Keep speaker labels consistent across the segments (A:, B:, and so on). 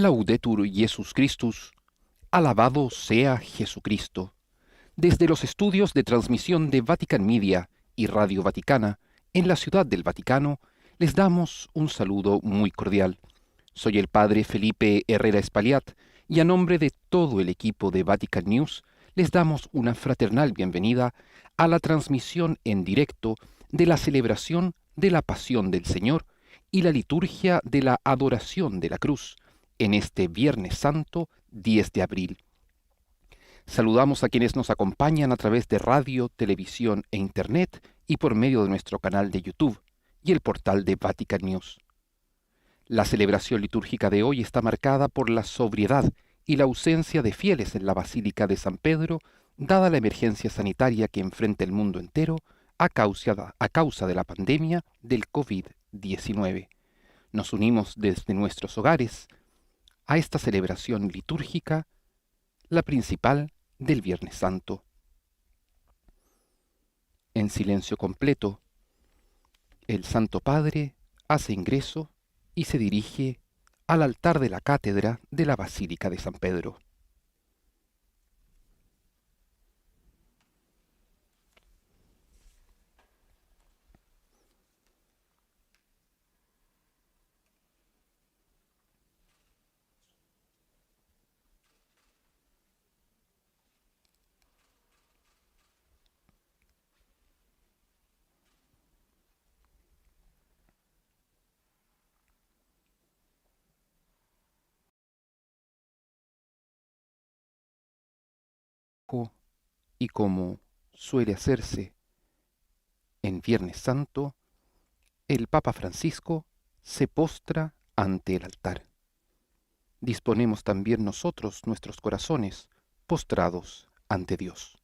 A: Laudetur Jesus Christus, alabado sea Jesucristo. Desde los estudios de transmisión de Vatican Media y Radio Vaticana, en la Ciudad del Vaticano, les damos un saludo muy cordial. Soy el Padre Felipe Herrera Espaillat y a nombre de todo el equipo de Vatican News, les damos una fraternal bienvenida a la transmisión en directo de la celebración de la Pasión del Señor y la liturgia de la Adoración de la Cruz, en este Viernes Santo 10 de abril. Saludamos a quienes nos acompañan a través de radio, televisión e internet y por medio de nuestro canal de YouTube y el portal de Vatican News. La celebración litúrgica de hoy está marcada por la sobriedad y la ausencia de fieles en la Basílica de San Pedro, dada la emergencia sanitaria que enfrenta el mundo entero a causa de la pandemia del COVID-19. Nos unimos desde nuestros hogares a esta celebración litúrgica, la principal del Viernes Santo. En silencio completo, el Santo Padre hace ingreso y se dirige al altar de la cátedra de la Basílica de San Pedro. Y como suele hacerse en Viernes Santo, el Papa Francisco se postra ante el altar. Disponemos también nosotros nuestros corazones postrados ante Dios.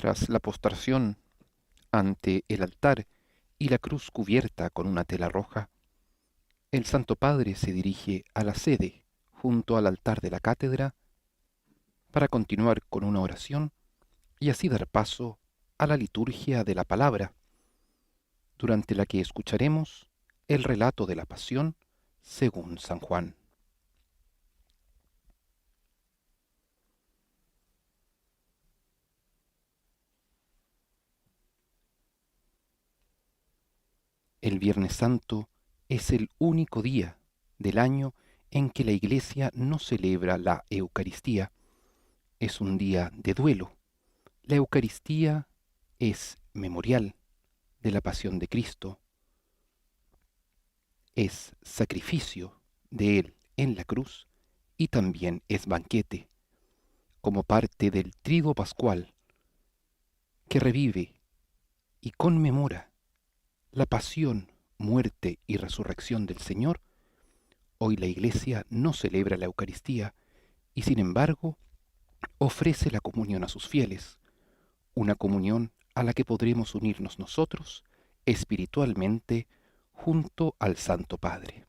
A: Tras la postración ante el altar y la cruz cubierta con una tela roja, el Santo Padre se dirige a la sede junto al altar de la cátedra para continuar con una oración y así dar paso a la liturgia de la palabra, durante la que escucharemos el relato de la Pasión según San Juan. El Viernes Santo es el único día del año en que la Iglesia no celebra la Eucaristía. Es un día de duelo. La Eucaristía es memorial de la pasión de Cristo, es sacrificio de Él en la cruz y también es banquete, como parte del triduo pascual que revive y conmemora la pasión muerte y resurrección del Señor, hoy la Iglesia no celebra la Eucaristía y sin embargo ofrece la comunión a sus fieles, una comunión a la que podremos unirnos nosotros espiritualmente junto al Santo Padre.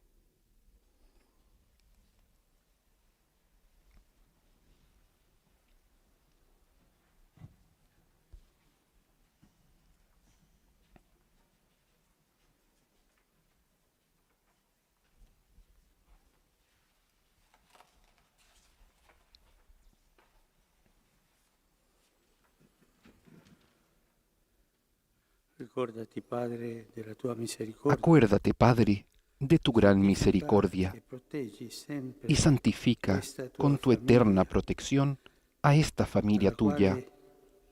B: Ricordati, Padre, della tua misericordia.
A: Acuérdate, Padre, de tu gran misericordia
B: E proteggi sempre
A: y santifica
B: questa tua
A: con tu eterna
B: famiglia,
A: protección a esta familia
B: alla
A: tuya,
B: quale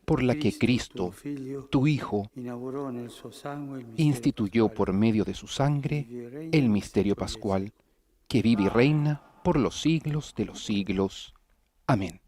A: por la que
B: tuo
A: Cristo,
B: Figlio,
A: tu Hijo,
B: inaugurò nel suo sangue il mistero
A: instituyó
B: pasquale,
A: por medio de su sangre
B: vive e regna
A: el
B: nel
A: misterio
B: secolo dei
A: pascual, que vive y reina por los siglos de los siglos. Amén.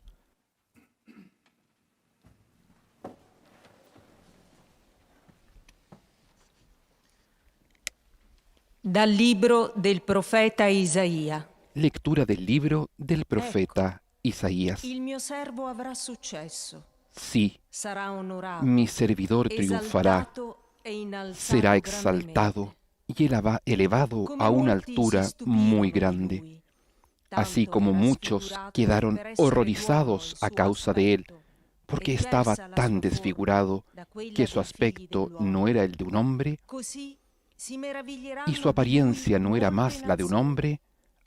C: Dal libro del profeta Isaia.
A: Lectura del libro del profeta Isaías.
C: Il mio servo avrà successo,
A: Sí,
C: sarà onorato,
A: mi servidor triunfará,
C: esaltato e innalzato
A: será exaltado y elevado
C: grandemente.
A: a
C: Come
A: una
C: molti
A: altura
C: si stupirono
A: muy
C: di
A: grande,
C: lui,
A: así
C: tanto
A: como
C: era
A: muchos
C: scritturato
A: quedaron
C: per essere
A: horrorizados
C: d'uomo il
A: a
C: suo
A: causa de él,
C: aspetto,
A: porque
C: e
A: estaba
C: diversa la
A: tan
C: sua forma
A: desfigurado
C: da quella
A: que su
C: dei figli
A: aspecto
C: dell'uomo.
A: no era el de un hombre
C: Così si meraviglieranno
A: y su
C: di
A: apariencia
C: lui
A: no era
C: molte
A: más la de un
C: nazioni.
A: hombre,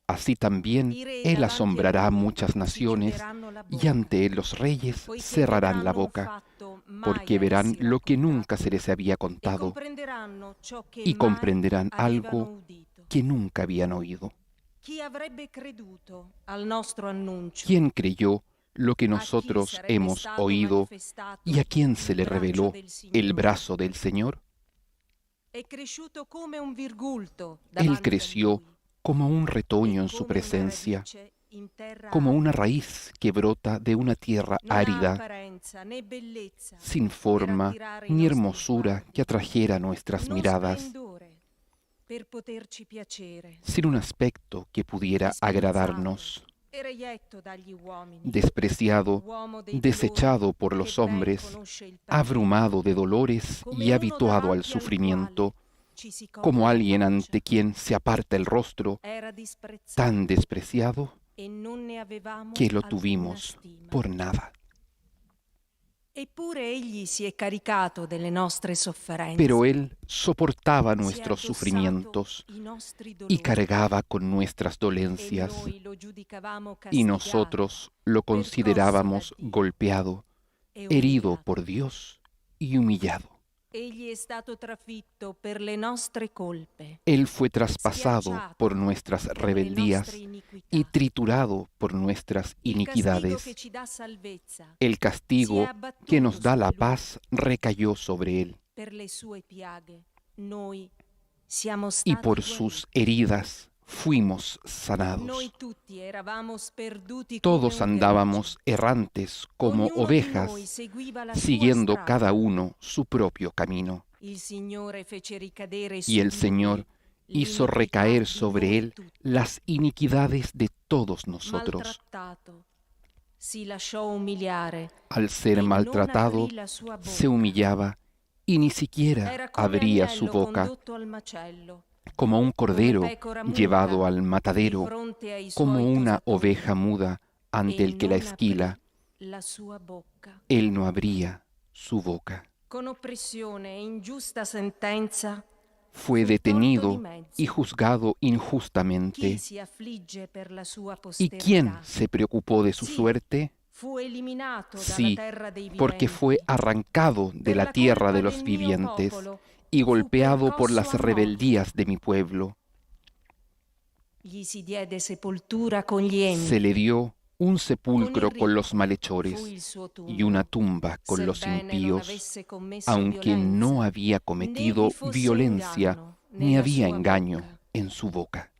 A: así también
C: I re
A: él
C: davanti a
A: asombrará a
C: lui
A: muchas
C: si
A: naciones
C: chiuderanno la
A: y
C: bocca,
A: ante él los reyes
C: poiché
A: cerrarán la
C: vedranno un
A: boca,
C: fatto mai
A: porque
C: a
A: verán
C: essi
A: lo que nunca
C: raccontato
A: se les había
C: e
A: contado
C: comprenderanno ciò che
A: y
C: mai
A: comprenderán
C: avevano
A: algo
C: udito.
A: que nunca habían oído.
C: Chi avrebbe creduto al nostro annuncio?
A: ¿Quién creyó lo que
C: A chi
A: nosotros
C: sarebbe
A: hemos
C: stato
A: oído
C: manifestato
A: y a quién
C: il
A: se le
C: braccio
A: reveló
C: del
A: el
C: Signore?
A: brazo del Señor?
C: È cresciuto come un virgulto
A: Él
C: davanti a
A: creció
C: lui
A: como un
C: e
A: retoño en su
C: come una
A: presencia,
C: radice in terra
A: como una
C: arida.
A: raíz que brota de una tierra
C: Non ha
A: árida,
C: apparenza né bellezza
A: sin
C: per
A: forma
C: attirare i
A: ni
C: nostri
A: hermosura
C: sguardi,
A: que atrajera nuestras
C: uno
A: miradas,
C: splendore per poterci piacere,
A: sin un aspecto que pudiera
C: disprezzato
A: agradarnos,
C: e reietto dagli uomini,
A: despreciado,
C: uomo dei
A: desechado
C: dolori
A: por
C: che
A: los
C: ben
A: hombres,
C: conosce il
A: abrumado de dolores
C: come
A: y
C: uno
A: habituado al
C: davanti al
A: sufrimiento,
C: quale ci si copre
A: como
C: la
A: alguien
C: faccia.
A: ante quien se aparta el rostro,
C: Era disprezzato
A: tan despreciado
C: e non ne avevamo
A: que lo
C: alcuna
A: tuvimos
C: stima.
A: por nada.
C: Eppure egli si è caricato delle nostre sofferenze,
A: Pero Él soportaba
C: si è
A: nuestros
C: addossato
A: sufrimientos
C: i nostri
A: y
C: dolori,
A: cargaba con nuestras
C: e
A: dolencias,
C: noi lo giudicavamo
A: y
C: castigato
A: nosotros lo
C: percosso
A: considerábamos
C: da Dio
A: golpeado,
C: e
A: herido
C: umiliato.
A: por Dios y humillado.
C: Egli è stato trafitto per le nostre colpe,
A: Él fue traspasado
C: schiacciato
A: por nuestras
C: per le
A: rebeldías
C: nostre iniquità.
A: y triturado por nuestras
C: Il castigo che
A: iniquidades.
C: ci dà salvezza
A: El
C: si è
A: castigo
C: abbattuto
A: que nos da la
C: sobre lui.
A: paz recayó sobre Él,
C: Per le sue piaghe noi siamo
A: y
C: stati
A: por
C: guariti.
A: sus heridas fuimos sanados.
C: Noi tutti eravamo sperduti
A: Todos
C: come un
A: andábamos errantes como
C: Ognuno di
A: ovejas,
C: noi seguiva la sua
A: siguiendo
C: strada.
A: cada uno su propio camino.
C: Il Signore fece ricadere su
A: Y el
C: di
A: Señor
C: lui
A: hizo
C: l'iniquità
A: recaer
C: di
A: sobre
C: noi
A: Él
C: tutti.
A: las iniquidades de todos nosotros.
C: Maltrattato, si lasciò umiliare,
A: Al ser
C: e non
A: maltratado,
C: aprì la sua
A: se
C: bocca.
A: humillaba y ni siquiera
C: Era come
A: abría su
C: agnello
A: boca,
C: condotto al macello,
A: como un cordero
C: come pecora muta
A: llevado al
C: di
A: matadero,
C: fronte ai
A: como
C: suoi
A: una
C: tosatori,
A: oveja muda ante
C: e
A: el que la
C: non
A: esquila.
C: aprì la sua bocca.
A: Él no abría su boca.
C: Con oppressione e ingiusta sentenza,
A: Fue
C: fu
A: detenido
C: tolto di mezzo.
A: y juzgado
C: Chi
A: injustamente.
C: si affligge per la sua
A: ¿Y
C: posterità?
A: quién se preocupó de su
C: Sí,
A: suerte?
C: fu eliminato dalla
A: Sí,
C: terra dei
A: porque
C: viventi.
A: fue arrancado de
C: Per
A: la
C: la
A: tierra
C: colpa
A: de
C: del
A: los
C: mio
A: vivientes
C: popolo
A: y
C: fu
A: golpeado por
C: percosso
A: las
C: a morte.
A: rebeldías de mi pueblo.
C: Gli si diede sepoltura con gli empi,
A: Se le dio un sepulcro
C: Con il
A: con los
C: ricco
A: malhechores
C: fu il suo
A: y una
C: tumbo.
A: tumba con los
C: Sebbene non
A: impíos,
C: avesse commesso
A: aunque no
C: violenza,
A: había
C: né
A: cometido
C: vi fosse
A: violencia
C: inganno
A: ni
C: nella
A: había
C: sua
A: engaño
C: bocca.
A: en su boca.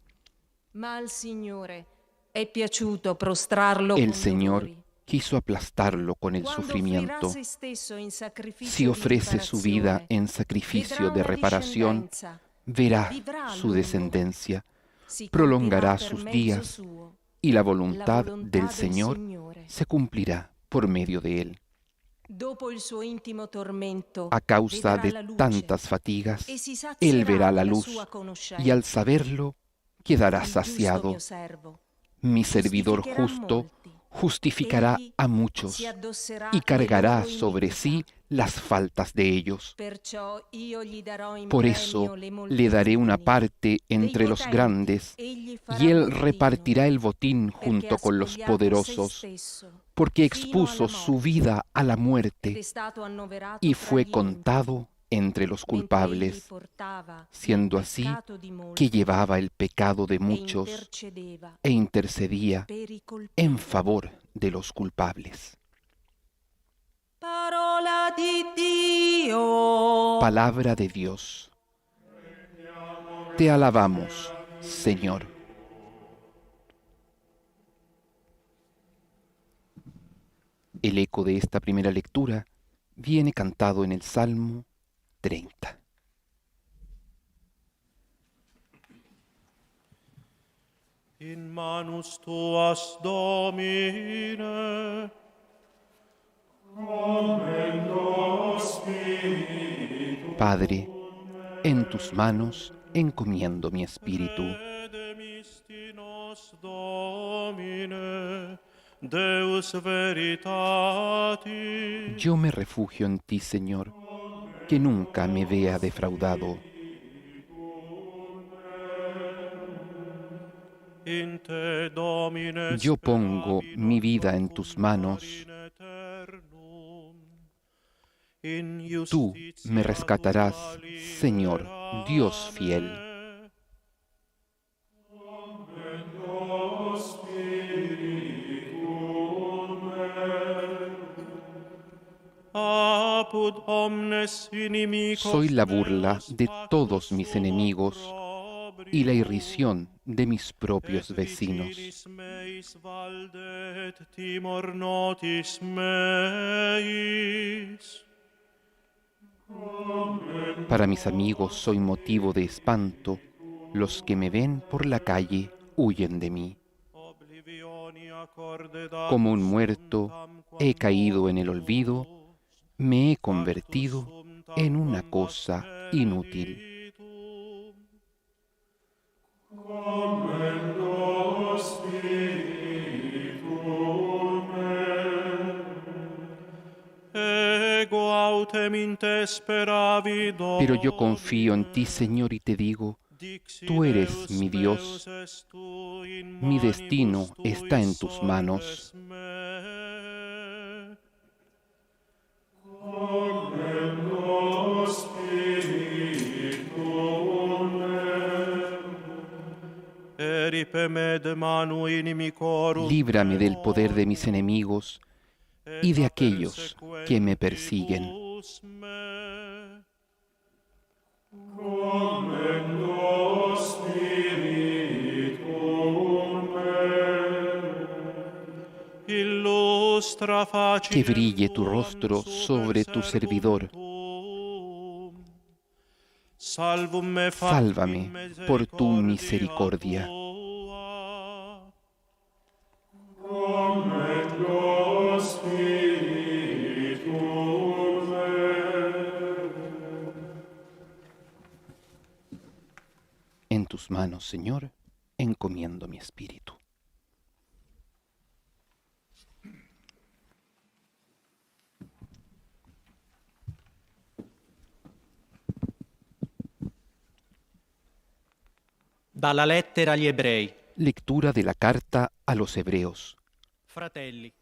C: Ma al Signore è piaciuto prostrarlo
A: El
C: con
A: Señor
C: dolori.
A: quiso aplastarlo con el
C: Quando
A: sufrimiento.
C: offrirà se stesso in sacrificio
A: Si
C: di
A: ofrece su vida
C: riparazione,
A: en sacrificio
C: vedrà
A: de
C: una
A: reparación,
C: discendenza
A: verá
C: vivrà a
A: su
C: lungo,
A: descendencia,
C: si
A: prolongará
C: compirà per
A: sus
C: mezzo
A: días,
C: suo,
A: y la
C: la
A: voluntad
C: volontà
A: del Señor
C: Signore.
A: se cumplirá por medio de él.
C: Dopo il suo intimo tormento,
A: A causa
C: vedrà
A: de
C: la luce
A: tantas fatigas,
C: e si
A: él
C: sazierà
A: verá la
C: della
A: luz,
C: sua
A: y
C: conoscenza.
A: al saberlo quedará
C: Il giusto
A: saciado.
C: mio servo
A: Mi servidor
C: giustificherà
A: justo
C: molti.
A: justificará
C: Egli
A: a muchos
C: si addosserà
A: y
C: le
A: cargará
C: loro
A: sobre
C: iniquità.
A: sí las faltas de ellos.
C: Perciò io gli darò in
A: Por
C: premio
A: eso
C: le
A: le daré una
C: moltitudini
A: parte
C: dei
A: entre los
C: potenti,
A: grandes,
C: egli farà
A: y él
C: bottino,
A: repartirá el botín
C: perché
A: junto
C: ha
A: con los
C: spogliato se
A: poderosos,
C: stesso
A: porque
C: fino alla
A: expuso su
C: morte,
A: vida a la
C: ed è
A: muerte
C: stato annoverato
A: y
C: fra
A: fue
C: gli
A: contado entre los
C: impii, mentre egli
A: culpables,
C: portava il
A: siendo así
C: peccato di molti
A: que llevaba el pecado de
C: e
A: muchos
C: intercedeva
A: e intercedía
C: per i
A: en
C: colpevoli.
A: favor de los culpables.
C: Parola di Dio.
A: Palabra de Dios. Te alabamos, Señor. El eco de esta primera lectura viene cantado en el Salmo 30.
D: In manus tuas, Domine,
A: Padre, en tus manos encomiendo mi espíritu.
D: redemisti nos, Domine, Deus veritatis.
A: Yo me refugio en ti, Señor, que nunca me vea defraudado.
D: In te, Domine,
A: Yo pongo
D: speravi
A: mi vida en
D: non
A: tus manos.
D: in eternum. In
A: Tú
D: justitia
A: me rescatarás,
D: tua
A: Señor, Dios fiel.
D: liberame. Apud omnes inimicos
A: Soy la burla
D: meus,
A: de
D: factus
A: todos mis
D: suum
A: enemigos y la
D: opprobrium.
A: irrisión de mis propios
D: Et
A: vecinos.
D: virginis meis valdet timor notis meis.
A: Para mis amigos soy motivo de espanto. Los que me ven por la calle huyen de mí.
D: Oblivionia
A: Como un muerto, he caído en el olvido, me he convertido en una cosa inútil.
D: Ego autem in te speravido.
A: Pero yo confío en ti, Señor, y te digo, tú eres mi Dios. Mi destino está en tus manos. Líbrame del poder de mis enemigos y de aquellos que me persiguen. Que brille tu rostro sobre tu servidor. Sálvame por tu misericordia. En tus manos, Señor, encomiendo mi espíritu.
E: Dalla lettera agli Ebrei.
A: Lectura de la carta a los Hebreos.
E: Fratelli,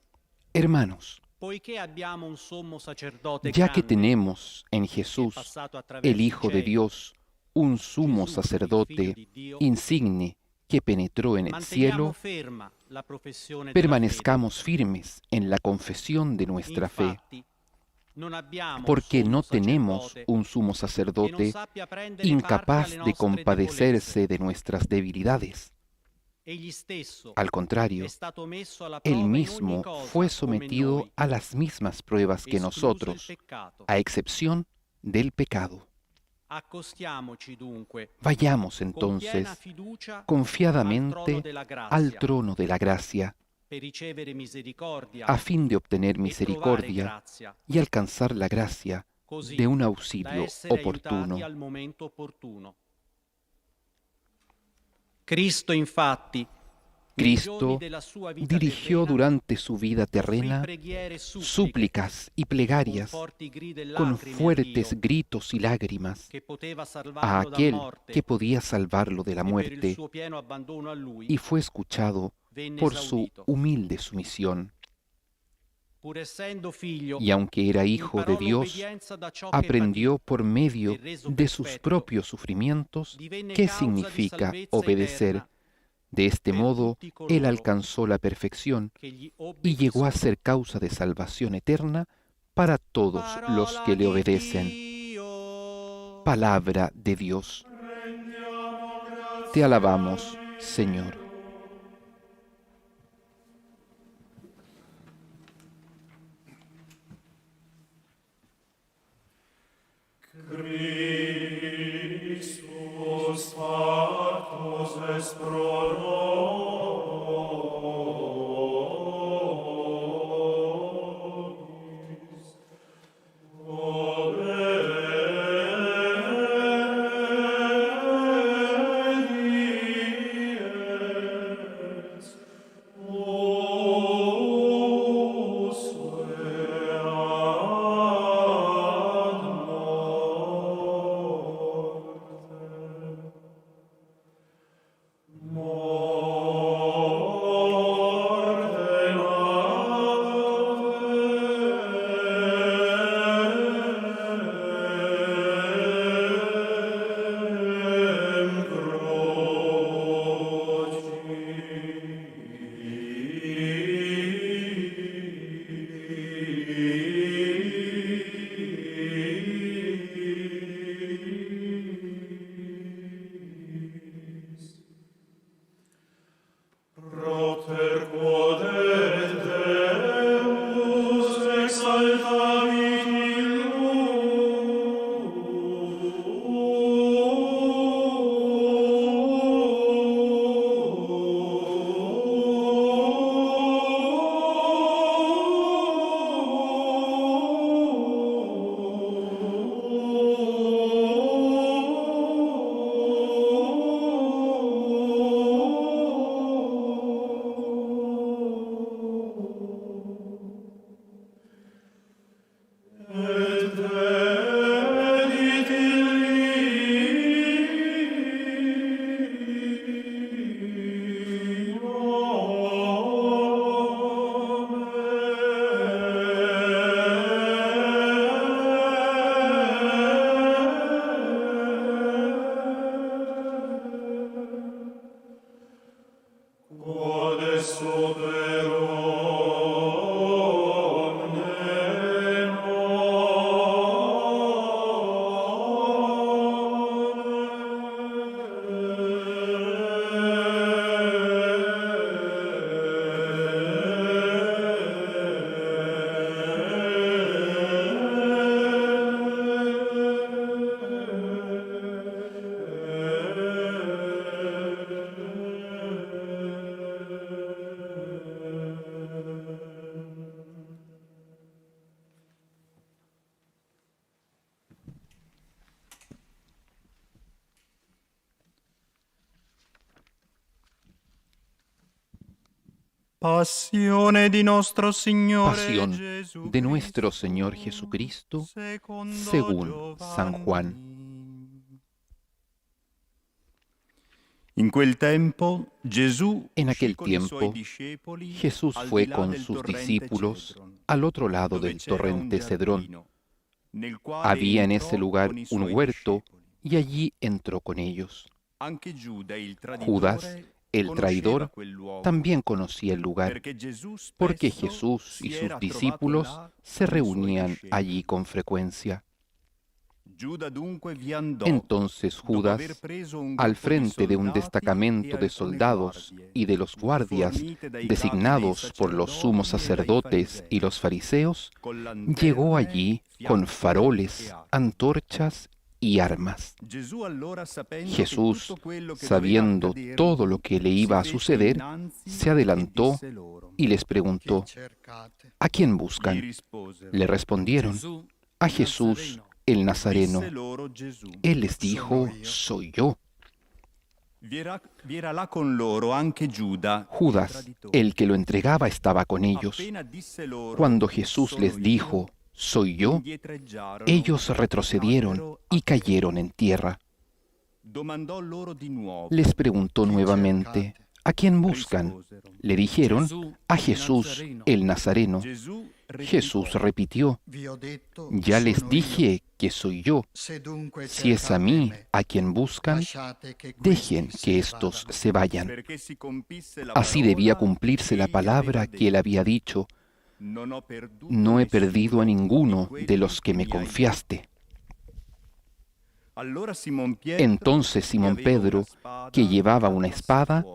A: Hermanos,
E: poiché abbiamo un sommo sacerdote
A: ya que
E: grande,
A: tenemos en
E: che è
A: Jesús,
E: passato attraverso
A: el Hijo
E: i
A: de
E: cieli,
A: Dios, un sumo
E: Gesù, il
A: sacerdote
E: Figlio di Dio,
A: insigne que penetró en el
E: manteniamo
A: cielo,
E: ferma la professione della
A: permanezcamos firmes en la confesión de
E: fede.
A: nuestra fe,
E: Infatti, non abbiamo
A: porque
E: un sommo
A: no tenemos
E: sacerdote
A: un sumo
E: che non
A: sacerdote
E: sappia prendere
A: incapaz
E: parte alle
A: de
E: nostre
A: compadecerse de nuestras debilidades.
E: debolezze. Egli stesso
A: Al contrario,
E: è stato messo alla
A: él
E: prova in ogni
A: mismo
E: cosa
A: fue
E: come
A: sometido
E: noi,
A: a las mismas pruebas que
E: escluso il
A: nosotros,
E: peccato.
A: a excepción del pecado.
E: Accostiamoci dunque
A: Vayamos
E: con
A: entonces
E: piena fiducia al trono
A: confiadamente
E: della grazia,
A: al trono de la gracia,
E: per ricevere misericordia
A: a fin de obtener
E: e trovare
A: misericordia
E: grazia,
A: y alcanzar la gracia
E: così
A: de un
E: da
A: auxilio
E: essere
A: oportuno.
E: aiutati al momento opportuno. Cristo, infatti, nei giorni
A: Cristo
E: della sua vita
A: dirigió
E: terrena,
A: durante su vida
E: offrì
A: terrena
E: preghiere e suppliche
A: súplicas y
E: con
A: plegarias
E: forti grida e
A: con
E: lacrime a
A: fuertes
E: Dio,
A: gritos y lágrimas
E: che poteva
A: a
E: salvarlo da
A: aquel
E: morte,
A: que podía salvarlo de la
E: e per il
A: muerte,
E: suo pieno abbandono a Lui
A: y fue escuchado
E: venne
A: por su
E: esaudito.
A: humilde sumisión.
E: Pur essendo figlio,
A: Y aunque era hijo
E: imparò
A: de Dios,
E: l'obbedienza da ciò che
A: aprendió
E: patì,
A: por medio
E: e reso
A: de sus
E: perfetto,
A: propios sufrimientos
E: divenne
A: qué
E: causa di
A: significa
E: salvezza
A: obedecer.
E: eterna
A: De este
E: per
A: modo,
E: tutti
A: él
E: coloro
A: alcanzó la perfección
E: che gli
A: y llegó a
E: obbediscono.
A: ser causa de salvación eterna para todos los
E: Parola
A: que le
E: di
A: obedecen.
E: Dio.
A: Palabra de Dios. Te alabamos, Señor.
D: Christus factus est pro nobis. Obediens, usque ad Proter quod et Deus exaltavit et dedit illi nomen. Quod est super omne Passione di nostro Signore
A: Pasión
D: Gesù
A: de nuestro Señor Jesucristo, según San Juan.
F: In quel tempo Gesù
A: En aquel
F: uscì con i suoi
A: tiempo,
F: discepoli
A: Jesús
F: al
A: fue
F: di là
A: con
F: del
A: sus
F: torrente
A: discípulos
F: Cedron,
A: al otro lado
F: dove
A: del
F: c'era un
A: torrente Cedrón.
F: giardino, nel quale
A: Había en
F: entrò
A: ese lugar
F: con i
A: un
F: suoi
A: huerto
F: discepoli.
A: y allí entró con ellos.
F: Anche Giuda, il
A: Judas,
F: traditore,
A: el
F: conosceva
A: traidor,
F: quel luogo,
A: también conocía el lugar,
F: perché Gesù spesso
A: porque Jesús
F: si
A: y sus
F: era trovato
A: discípulos
F: là
A: se
F: con i suoi
A: reunían
F: discepoli.
A: allí con frecuencia.
F: Giuda dunque vi andò,
A: Entonces
F: dopo
A: Judas,
F: aver preso un
A: al
F: gruppo di
A: frente de un
F: soldati
A: destacamento
F: e
A: de
F: alcune
A: soldados
F: guardie,
A: y de los guardias
F: fornite dai capi dei
A: designados por los sumos
F: sacerdoti
A: sacerdotes
F: e dai
A: y los fariseos,
F: con
A: llegó
F: lanterne,
A: allí
F: fiamme
A: con
F: e
A: faroles,
F: acqua.
A: antorchas y armas.
F: Jesús,
A: Sabiendo todo lo que le iba a suceder, se adelantó y les preguntó, ¿a quién buscan? Le respondieron, a Jesús el Nazareno. Él les dijo, soy yo. Judas, el que lo entregaba, estaba con ellos. Cuando Jesús les dijo, soy yo, ellos retrocedieron y cayeron en tierra. Les preguntó nuevamente, ¿a quién buscan? Le dijeron, a Jesús el Nazareno. Jesús repitió, ya les dije que soy yo. Si es a mí a quien buscan, dejen que estos se vayan. Así debía cumplirse la palabra que él había dicho, no he perdido a ninguno de los que me confiaste. Entonces Simón Pedro, que llevaba una espada,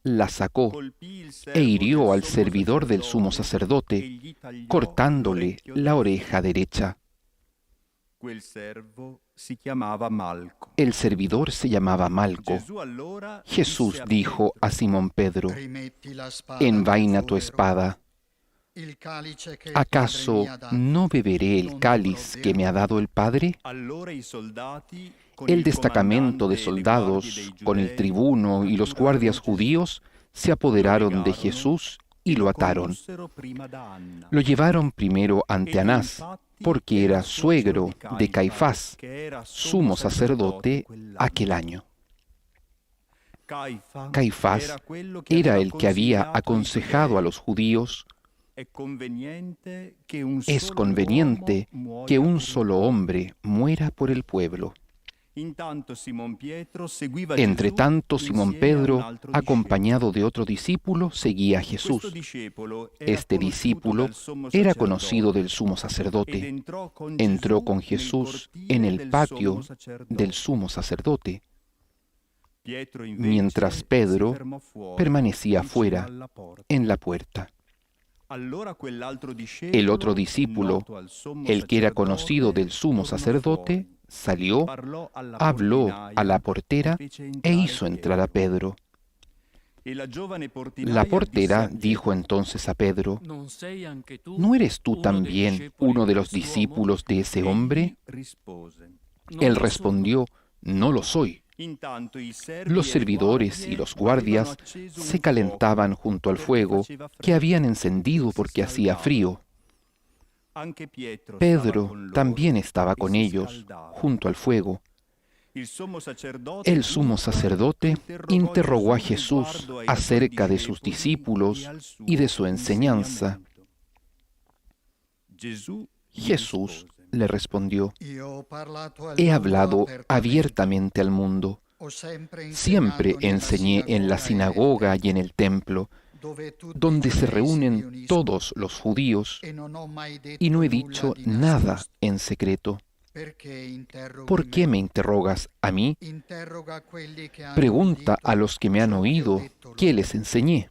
A: la sacó e hirió al servidor del sumo sacerdote, cortándole la oreja derecha. El servidor se llamaba Malco. Jesús dijo a Simón Pedro, envaina tu espada. ¿Acaso no beberé el cáliz que me ha dado el Padre? El destacamento de soldados, con el tribuno y los guardias judíos, se apoderaron de Jesús y lo ataron. Lo llevaron primero ante Anás, porque era suegro de Caifás, sumo sacerdote aquel año. Caifás era el que había aconsejado a los judíos, es conveniente que un solo hombre muera por el pueblo. Entre tanto, Simón Pedro, acompañado de otro discípulo, seguía a Jesús. Este discípulo era conocido del sumo sacerdote. Entró con Jesús en el patio del sumo sacerdote, mientras Pedro permanecía fuera, en la puerta. El otro discípulo, el que era conocido del sumo sacerdote, salió, habló a la portera e hizo entrar a Pedro. La portera dijo entonces a Pedro, ¿no eres tú también uno de los discípulos de ese hombre? Él respondió, no lo soy. Los servidores y los guardias se calentaban junto al fuego que habían encendido porque hacía frío. Pedro también estaba con ellos, junto al fuego. El sumo sacerdote interrogó a Jesús acerca de sus discípulos y de su enseñanza. Jesús le respondió, he hablado abiertamente al mundo. Siempre enseñé en la sinagoga y en el templo, donde se reúnen todos los judíos, y no he dicho nada en secreto. ¿Por qué me interrogas a mí? Pregunta a los que me han oído qué les enseñé.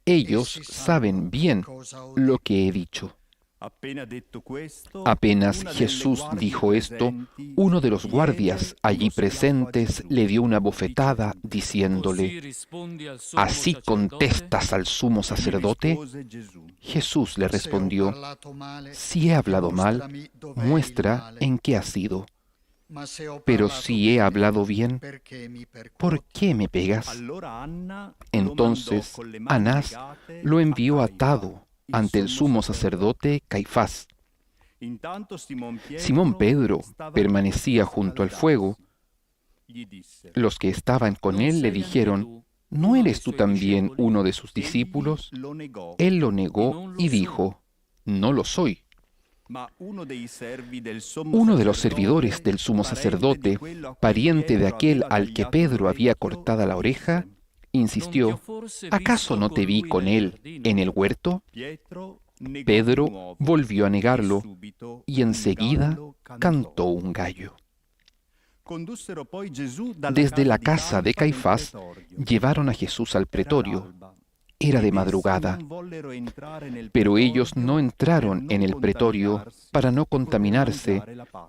A: Ellos saben bien lo que he dicho. Apenas Jesús dijo esto, uno de los guardias allí presentes le dio una bofetada diciéndole, ¿así contestas al sumo sacerdote? Jesús le respondió, si he hablado mal, muestra en qué ha sido. Pero si he hablado bien, ¿por qué me pegas? Entonces Anás lo envió atado ante el sumo sacerdote Caifás. Simón Pedro permanecía junto al fuego. Los que estaban con él le dijeron, ¿no eres tú también uno de sus discípulos? Él lo negó y dijo, no lo soy. Uno de los servidores del sumo sacerdote, pariente de aquel al que Pedro había cortado la oreja, insistió, ¿acaso no te vi con él en el huerto? Pedro volvió a negarlo y enseguida cantó un gallo. Desde la casa de Caifás llevaron a Jesús al pretorio. Era de madrugada, pero ellos no entraron en el pretorio para no contaminarse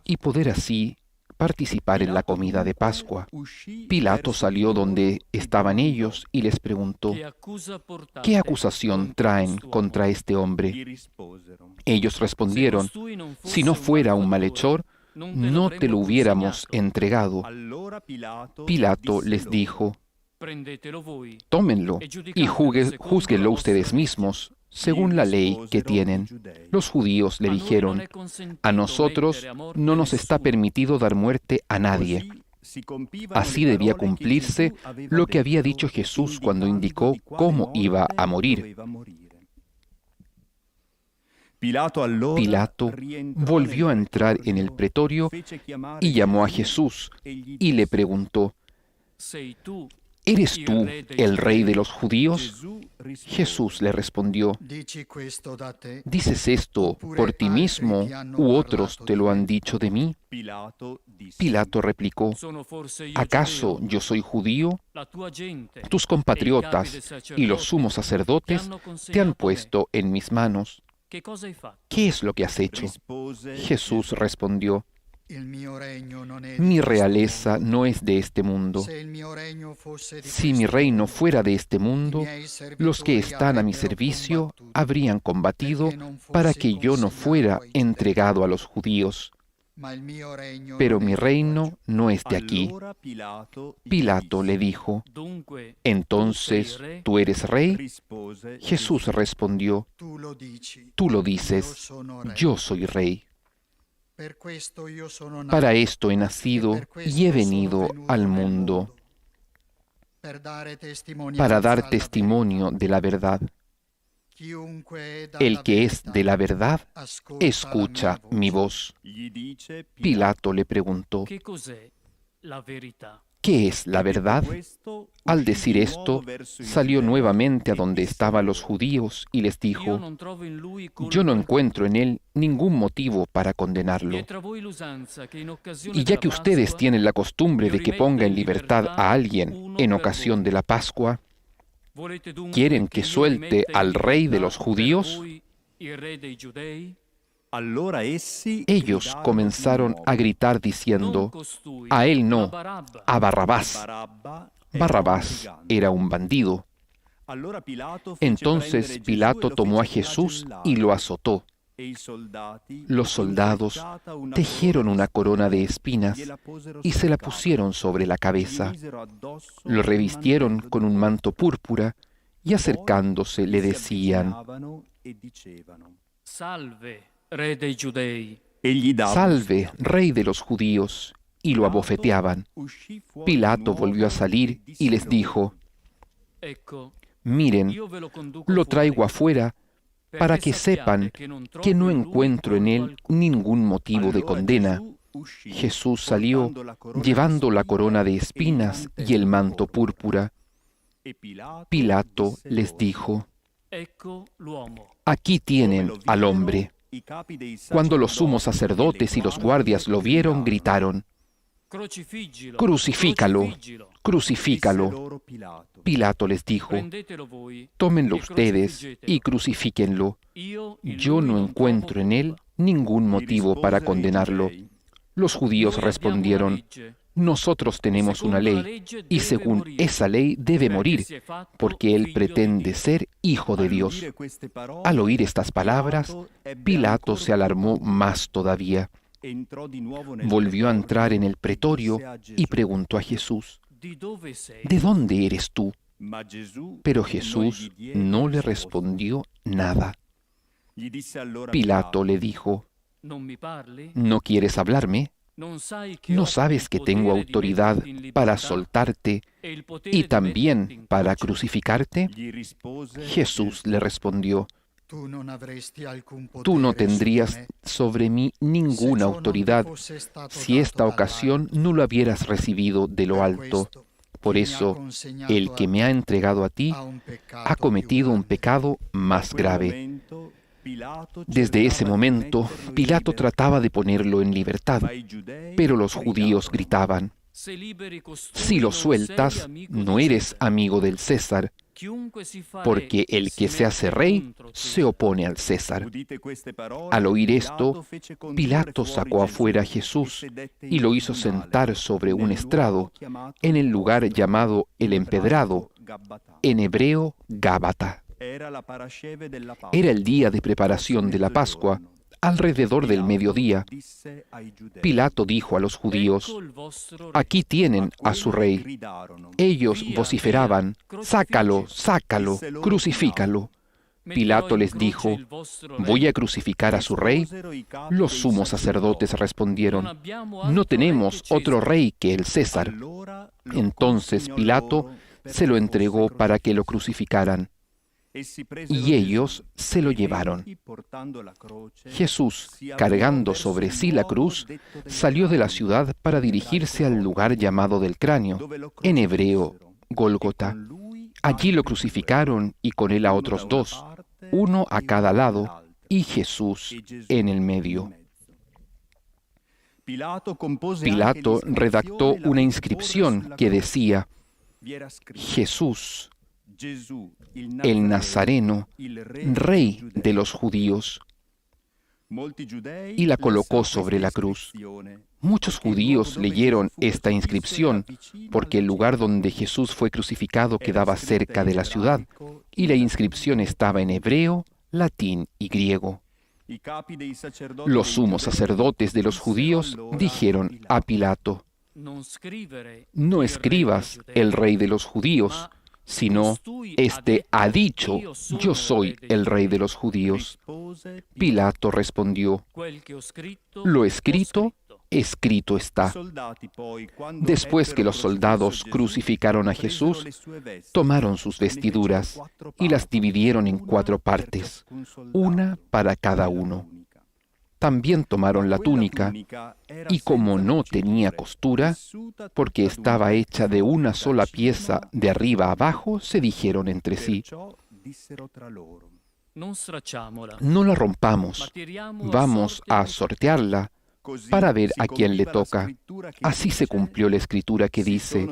A: y poder así participar en la comida de Pascua. Pilato salió donde estaban ellos y les preguntó: ¿qué acusación traen contra este hombre? Ellos respondieron: si no fuera un malhechor, no te lo hubiéramos entregado. Pilato les dijo: tómenlo y júzguenlo ustedes mismos, según la ley que tienen. Los judíos le dijeron: a nosotros no nos está permitido dar muerte a nadie. Así debía cumplirse lo que había dicho Jesús cuando indicó cómo iba a morir. Pilato volvió a entrar en el pretorio y llamó a Jesús y le preguntó: ¿eres tú el rey de los judíos? Jesús le respondió: ¿dices esto por ti mismo u otros te lo han dicho de mí? Pilato replicó: ¿acaso yo soy judío? Tus compatriotas y los sumos sacerdotes te han puesto en mis manos. ¿Qué es lo que has hecho? Jesús respondió: mi realeza no es de este mundo. Si mi reino fuera de este mundo, los que están a mi servicio habrían combatido para que yo no fuera entregado a los judíos. Pero mi reino no es de aquí. Pilato le dijo: ¿entonces tú eres rey? Jesús respondió: tú lo dices, yo soy rey. Para esto he nacido y he venido al mundo, para dar testimonio de la verdad. El que es de la verdad, escucha mi voz. Pilato le preguntó: ¿qué es la verdad? Al decir esto, salió nuevamente a donde estaban los judíos y les dijo: yo no encuentro en él ningún motivo para condenarlo. Y ya que ustedes tienen la costumbre de que ponga en libertad a alguien en ocasión de la Pascua, ¿quieren que suelte al rey de los judíos? Ellos comenzaron a gritar diciendo: a él no, a Barrabás. Barrabás era un bandido. Entonces Pilato tomó a Jesús y lo azotó. Los soldados tejieron una corona de espinas y se la pusieron sobre la cabeza. Lo revistieron con un manto púrpura y acercándose le decían:
G: Salve, Re dei Giudei.
A: Salve, rey de los judíos, y lo abofeteaban. Pilato volvió a salir y les dijo: miren, lo traigo afuera para que sepan que no encuentro en él ningún motivo de condena. Jesús salió llevando la corona de espinas y el manto púrpura. Pilato les dijo: aquí tienen al hombre. Cuando los sumos sacerdotes y los guardias lo vieron, gritaron: crucifícalo, crucifícalo. Pilato les dijo: tómenlo ustedes y crucifíquenlo. Yo no encuentro en él ningún motivo para condenarlo. Los judíos respondieron: nosotros tenemos una ley, y según esa ley debe morir, porque él pretende ser hijo de Dios. Al oír estas palabras, Pilato se alarmó más todavía. Volvió a entrar en el pretorio y preguntó a Jesús: ¿de dónde eres tú? Pero Jesús no le respondió nada. Pilato le dijo: ¿no quieres hablarme? ¿No sabes que tengo autoridad para soltarte y también para crucificarte? Jesús le respondió: tú no tendrías sobre mí ninguna autoridad si esta ocasión no lo hubieras recibido de lo alto. Por eso, el que me ha entregado a ti ha cometido un pecado más grave. Desde ese momento, Pilato trataba de ponerlo en libertad, pero los judíos gritaban: si lo sueltas, no eres amigo del César. porque el que se hace rey se opone al César. Al oír esto, Pilato sacó afuera a Jesús y lo hizo sentar sobre un estrado en el lugar llamado el Empedrado, en hebreo Gábata. Era el día de preparación de la Pascua, alrededor del mediodía. Pilato dijo a los judíos: «Aquí tienen a su rey». Ellos vociferaban: «Sácalo, sácalo, crucifícalo». Pilato les dijo: «¿Voy a crucificar a su rey?». Los sumos sacerdotes respondieron: «No tenemos otro rey que el César». Entonces Pilato se lo entregó para que lo crucificaran. Y ellos se lo llevaron. Jesús, cargando sobre sí la cruz, salió de la ciudad para dirigirse al lugar llamado del Cráneo, en hebreo Gólgota. Allí lo crucificaron y con él a otros dos, uno a cada lado, y Jesús en el medio. Pilato redactó una inscripción que decía: «Jesús, el Nazareno, Rey de los judíos», y la colocó sobre la cruz. Muchos judíos leyeron esta inscripción porque el lugar donde Jesús fue crucificado quedaba cerca de la ciudad, y la inscripción estaba en hebreo, latín y griego. Los sumos sacerdotes de los judíos dijeron a Pilato: «No escribas el Rey de los judíos, sino este ha dicho: yo soy el rey de los judíos». Pilato respondió: «Lo escrito, escrito está». Después que los soldados crucificaron a Jesús, tomaron sus vestiduras y las dividieron en 4 partes, una para cada uno. También tomaron la túnica, y como no tenía costura, porque estaba hecha de una sola pieza de arriba a abajo, se dijeron entre sí: «No la rompamos, vamos a sortearla para ver a quién le toca». Así se cumplió la escritura que dice: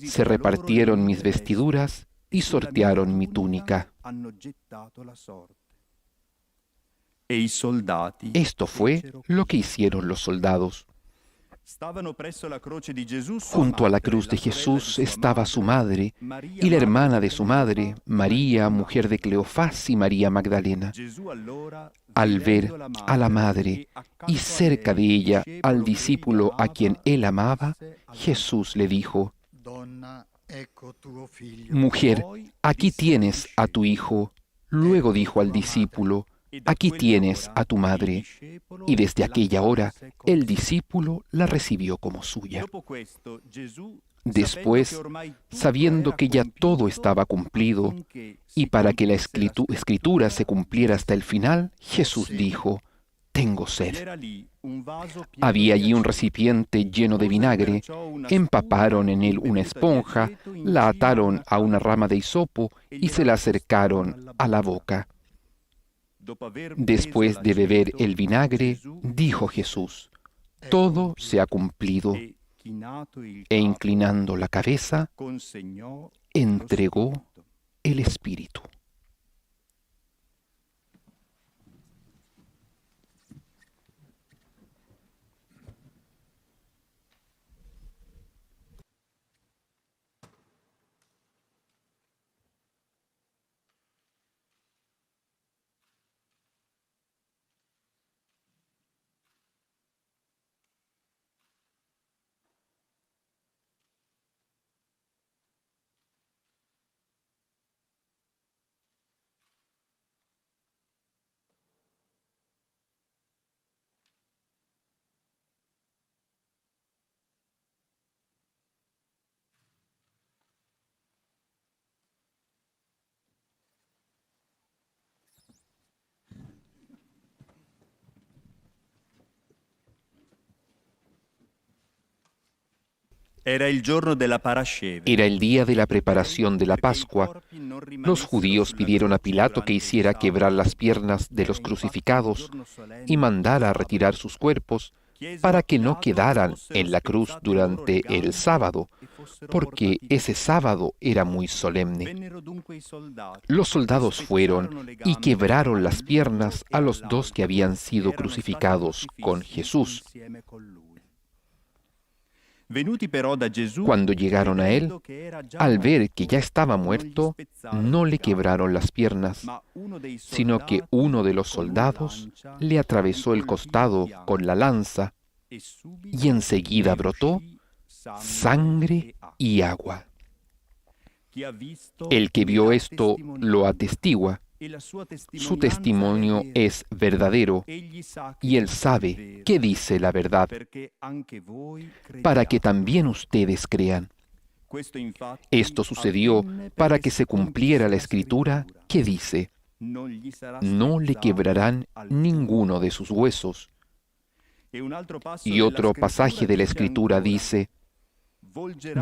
A: «Se repartieron mis vestiduras y sortearon mi túnica». Esto fue lo que hicieron los soldados. Junto a la cruz de Jesús estaba su madre y la hermana de su madre, María, mujer de Cleofás, y María Magdalena. Al ver a la madre y cerca de ella al discípulo a quien él amaba, Jesús le dijo: «Mujer, aquí tienes a tu hijo». Luego dijo al discípulo: «Aquí tienes a tu madre». Y desde aquella hora el discípulo la recibió como suya. Después, sabiendo que ya todo estaba cumplido, y para que la escritura se cumpliera hasta el final, Jesús dijo: «Tengo sed». Había allí un recipiente lleno de vinagre. Empaparon en él una esponja, la ataron a una rama de hisopo y se la acercaron a la boca. Después de beber el vinagre, dijo Jesús: «Todo se ha cumplido». E inclinando la cabeza, entregó el Espíritu.
F: Era el
A: día de la preparación de la Pascua. Los judíos pidieron a Pilato que hiciera quebrar las piernas de los crucificados y mandara a retirar sus cuerpos para que no quedaran en la cruz durante el sábado, porque ese sábado era muy solemne. Los soldados fueron y quebraron las piernas a los dos que habían sido crucificados con Jesús. Cuando llegaron a él, al ver que ya estaba muerto, no le quebraron las piernas, sino que uno de los soldados le atravesó el costado con la lanza y enseguida brotó sangre y agua. El que vio esto lo atestigua. Su testimonio es verdadero y él sabe que dice la verdad, para que también ustedes crean. Esto sucedió para que se cumpliera la escritura que dice: no le quebrarán ninguno de sus huesos. Y otro pasaje de la escritura dice: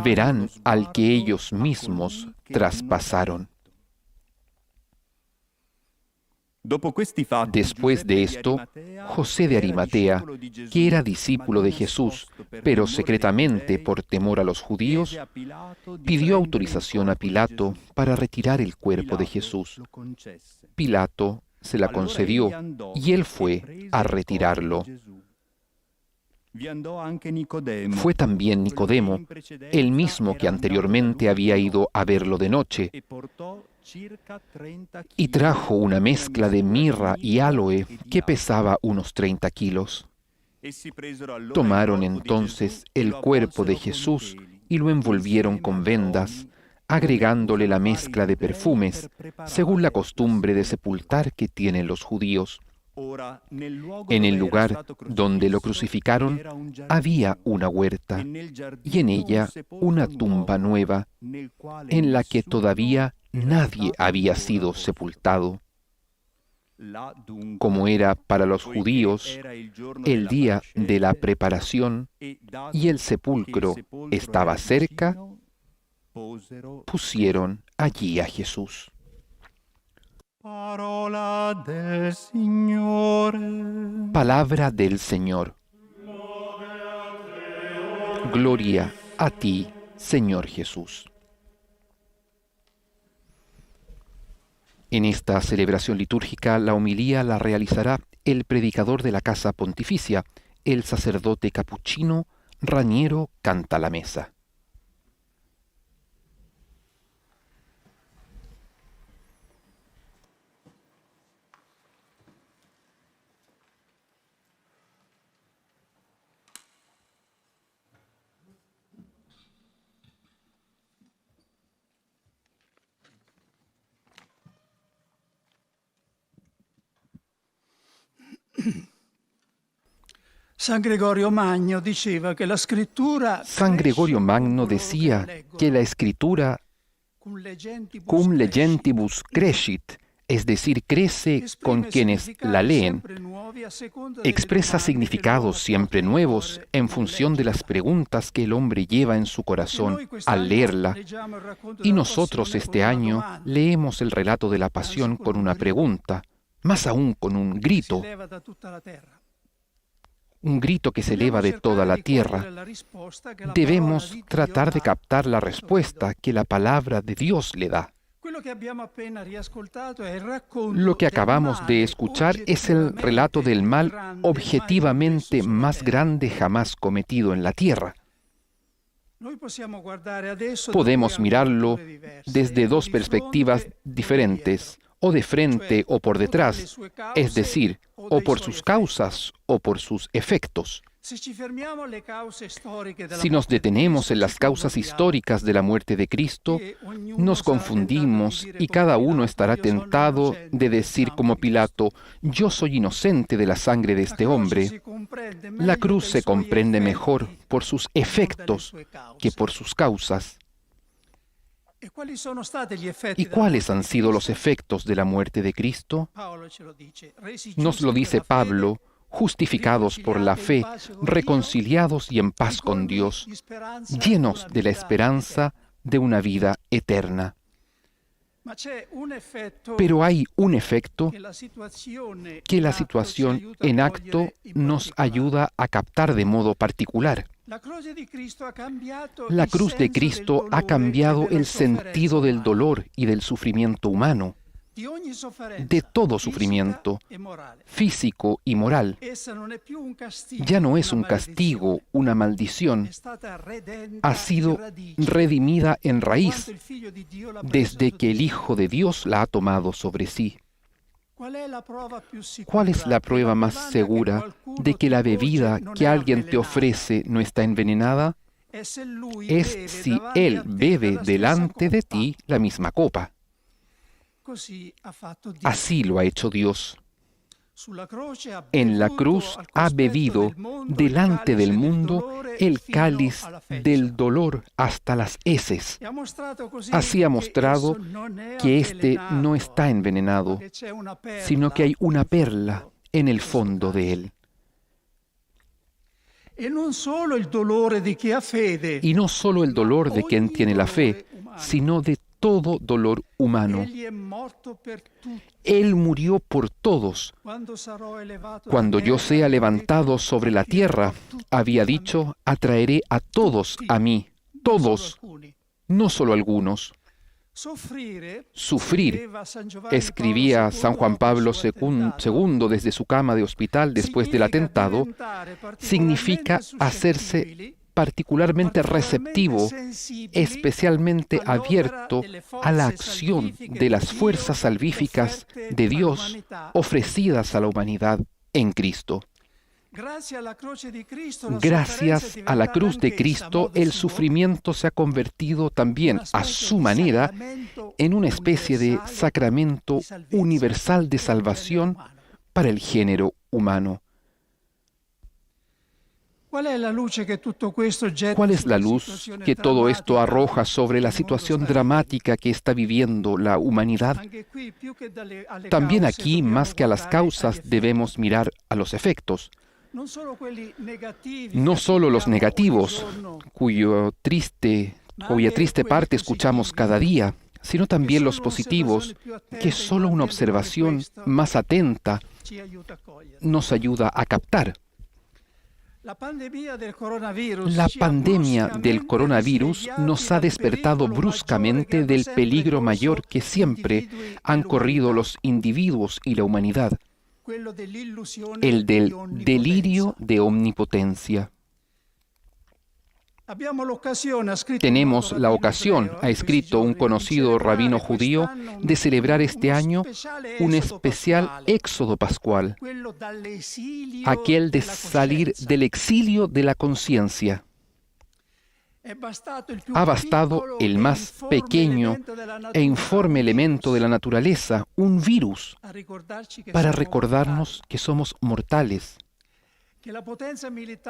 A: verán al que ellos mismos traspasaron. Después de esto, José de Arimatea, que era discípulo de Jesús, pero secretamente por temor a los judíos, pidió autorización a Pilato para retirar el cuerpo de Jesús. Pilato se la concedió y él fue a retirarlo. Fue también Nicodemo, el mismo que anteriormente había ido a verlo de noche, y trajo una mezcla de mirra y áloe que pesaba unos 30 kilos. Tomaron entonces el cuerpo de Jesús y lo envolvieron con vendas, agregándole la mezcla de perfumes, según la costumbre de sepultar que tienen los judíos. En el lugar donde lo crucificaron había una huerta y en ella una tumba nueva, en la que todavía nadie había sido sepultado. Como era para los judíos el día de la preparación y el sepulcro estaba cerca, pusieron allí a Jesús.
D: Parola del Signore.
A: Palabra del Señor. Gloria a ti, Señor Jesús. En esta celebración litúrgica, la homilía la realizará el predicador de la Casa Pontificia, el sacerdote capuchino Raniero Cantalamessa.
B: San Gregorio Magno decía que la escritura
A: San Gregorio Magno decía que la escritura cum legentibus crescit, es decir, crece con quienes la leen, expresa significados siempre nuevos en función de las preguntas que el hombre lleva en su corazón al leerla. Y nosotros este año leemos el relato de la Pasión con una pregunta, más aún con un grito que se eleva de toda la tierra. Debemos tratar de captar la respuesta que la palabra de Dios le da. Lo que acabamos de escuchar es el relato del mal objetivamente más grande jamás cometido en la tierra. Podemos mirarlo desde dos perspectivas diferentes, o de frente o por detrás, es decir, o por sus causas o por sus efectos. Si nos detenemos en las causas históricas de la muerte de Cristo, nos confundimos y cada uno estará tentado de decir como Pilato: yo soy inocente de la sangre de este hombre. La cruz se comprende mejor por sus efectos que por sus causas. ¿Y cuáles han sido los efectos de la muerte de Cristo? Nos lo dice Pablo: justificados por la fe, reconciliados y en paz con Dios, llenos de la esperanza de una vida eterna. Pero hay un efecto
B: que la situación
A: en acto nos ayuda a captar de modo particular. La cruz de Cristo ha cambiado el sentido del dolor y del sufrimiento humano, de todo sufrimiento, físico y moral. Ya no es un castigo, una maldición. Ha sido redimida en raíz desde que el Hijo de Dios la ha tomado sobre sí. ¿Cuál es la prueba más segura de que la bebida que alguien te ofrece no está envenenada? Es si Él bebe delante de ti la misma copa. Así lo ha hecho Dios. En la cruz ha bebido delante del mundo el cáliz del dolor hasta las heces. Así ha mostrado que éste no está envenenado, sino que hay una perla en el fondo de él. Y no solo el dolor de quien tiene la fe, sino de todo dolor humano. Él murió por todos. Cuando yo sea levantado sobre la tierra, había dicho, atraeré a todos a mí, todos, no solo algunos. Sufrir, escribía San Juan Pablo II desde su cama de hospital después del atentado, significa hacerse particularmente receptivo, especialmente abierto a la acción de las fuerzas salvíficas de Dios ofrecidas a la humanidad en Cristo. Gracias a la cruz de Cristo, el sufrimiento se ha convertido también, a su manera, en una especie de sacramento universal de salvación para el género humano. ¿Cuál es la luz que todo esto arroja sobre la situación dramática que está viviendo la humanidad? También aquí, más que a las causas, debemos mirar a los efectos. No solo los negativos, cuya triste parte escuchamos cada día, sino también los positivos, que solo una observación más atenta nos ayuda a captar. La pandemia del coronavirus nos ha despertado bruscamente del peligro mayor que siempre han corrido los individuos y la humanidad, el del delirio de omnipotencia. Tenemos la ocasión, ha escrito un conocido rabino judío, de celebrar este año un especial éxodo pascual, aquel de salir del exilio de la conciencia. Ha bastado el más pequeño e informe elemento de la naturaleza, un virus, para recordarnos que somos mortales,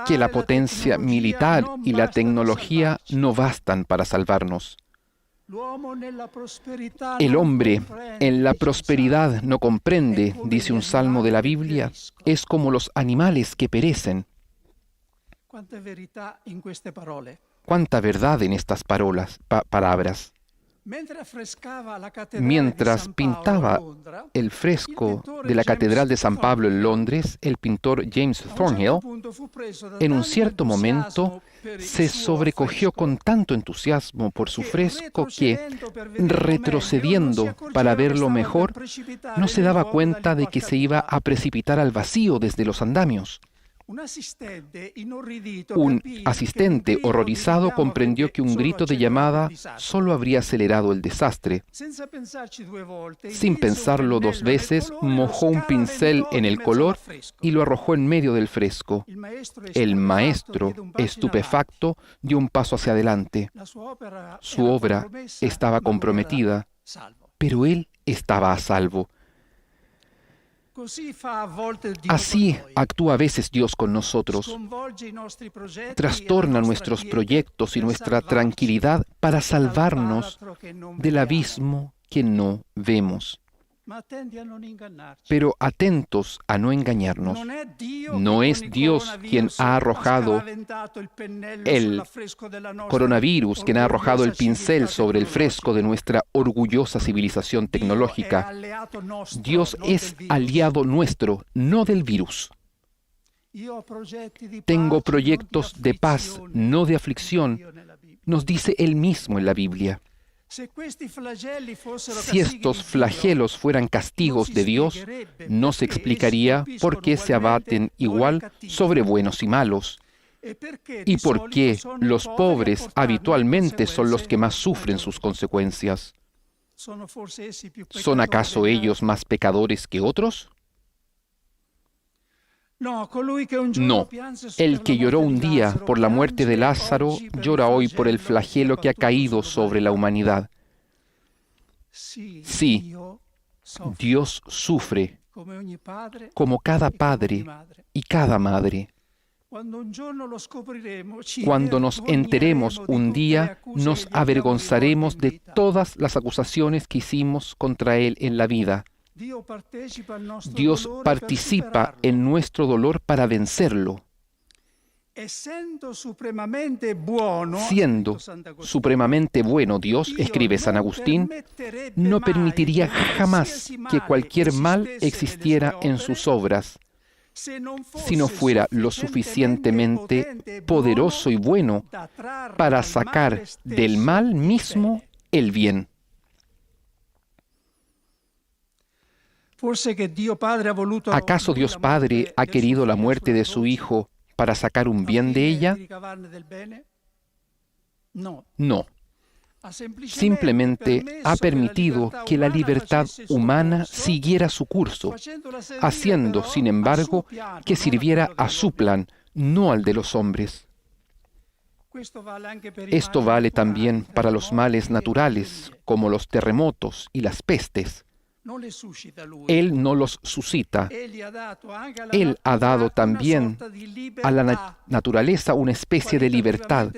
A: que la potencia militar y la tecnología no bastan para salvarnos. El hombre en la prosperidad no comprende, dice un salmo de la Biblia, es como los animales que perecen. Cuánta verdad en estas palabras. Mientras pintaba el fresco de la Catedral de San Pablo en Londres, el pintor James Thornhill, en un cierto momento, se sobrecogió con tanto entusiasmo por su fresco que, retrocediendo para verlo mejor, no se daba cuenta de que se iba a precipitar al vacío desde los andamios. Un asistente horrorizado comprendió que un grito de llamada solo habría acelerado el desastre. Sin pensarlo dos veces, mojó un pincel en el color y lo arrojó en medio del fresco. El maestro, estupefacto, dio un paso hacia adelante. Su obra estaba comprometida, pero él estaba a salvo. Así actúa a veces Dios con nosotros. Trastorna nuestros proyectos y nuestra tranquilidad para salvarnos del abismo que no vemos.
B: Ma attenti a non ingannarci.
A: Pero atentos a no engañarnos. No es Dios quien ha arrojado el coronavirus, quien ha arrojado el pincel sobre el fresco de nuestra orgullosa civilización tecnológica. Dios es aliado nuestro, no del virus. Tengo proyectos de paz, no de aflicción, nos dice Él mismo en la Biblia. Si estos flagelos fueran castigos de Dios, no se explicaría por qué se abaten igual sobre buenos y malos, y por qué los pobres habitualmente son los que más sufren sus consecuencias. ¿Son acaso ellos más pecadores que otros? No, el que lloró un día por la muerte de Lázaro, llora hoy por el flagelo que ha caído sobre la humanidad. Sí, Dios sufre, como cada padre y cada madre. Cuando nos enteremos un día, nos avergonzaremos de todas las acusaciones que hicimos contra Él en la vida. Dios participa en nuestro dolor para vencerlo. Siendo supremamente bueno Dios, escribe San Agustín, no permitiría jamás que cualquier mal existiera en sus obras, si no fuera lo suficientemente poderoso y bueno para sacar del mal mismo el bien. ¿Acaso Dios Padre ha querido la muerte de su Hijo para sacar un bien de ella? No. Simplemente ha permitido que la libertad humana siguiera su curso, haciendo, sin embargo, que sirviera a su plan, no al de los hombres. Esto vale también para los males naturales, como los terremotos y las pestes. Él no los suscita. Él ha dado también a la naturaleza una especie de libertad,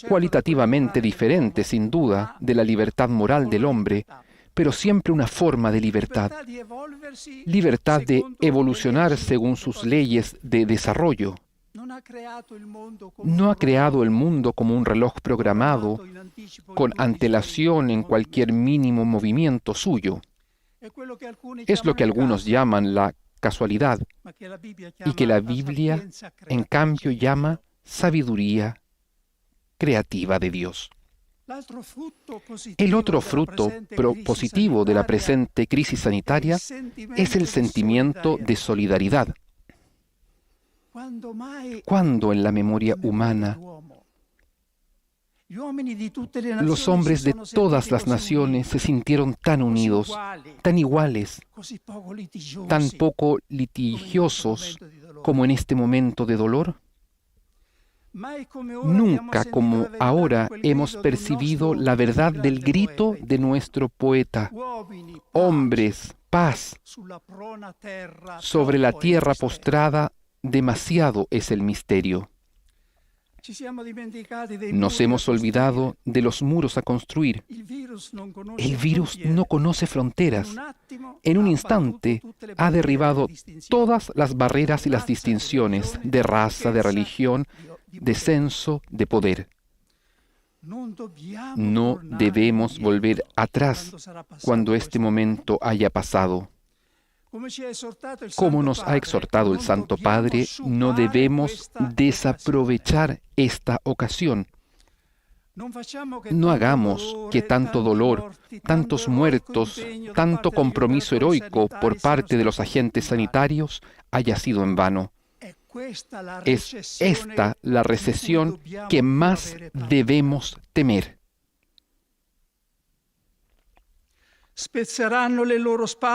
A: cualitativamente diferente, sin duda, de la libertad moral del hombre, pero siempre una forma de libertad. Libertad de evolucionar según sus leyes de desarrollo. No ha creado el mundo como un reloj programado, con antelación en cualquier mínimo movimiento suyo. Es lo que algunos llaman la casualidad y que la Biblia, en cambio, llama sabiduría creativa de Dios. El otro fruto positivo de la presente crisis sanitaria es el sentimiento de solidaridad. Cuando en la memoria humana los hombres de todas las naciones se sintieron tan unidos, tan iguales, tan poco litigiosos como en este momento de dolor? Nunca como ahora hemos percibido la verdad del grito de nuestro poeta. Hombres, paz. Sobre la tierra postrada, demasiado es el misterio. Nos hemos olvidado de los muros a construir. El virus no conoce fronteras. En un instante ha derribado todas las barreras y las distinciones de raza, de religión, de censo, de poder. No debemos volver atrás cuando este momento haya pasado. Como nos ha exhortado el Santo Padre, no debemos desaprovechar esta ocasión. No hagamos que tanto dolor, tantos muertos, tanto compromiso heroico por parte de los agentes sanitarios haya sido en vano. Es esta la recesión que más debemos temer.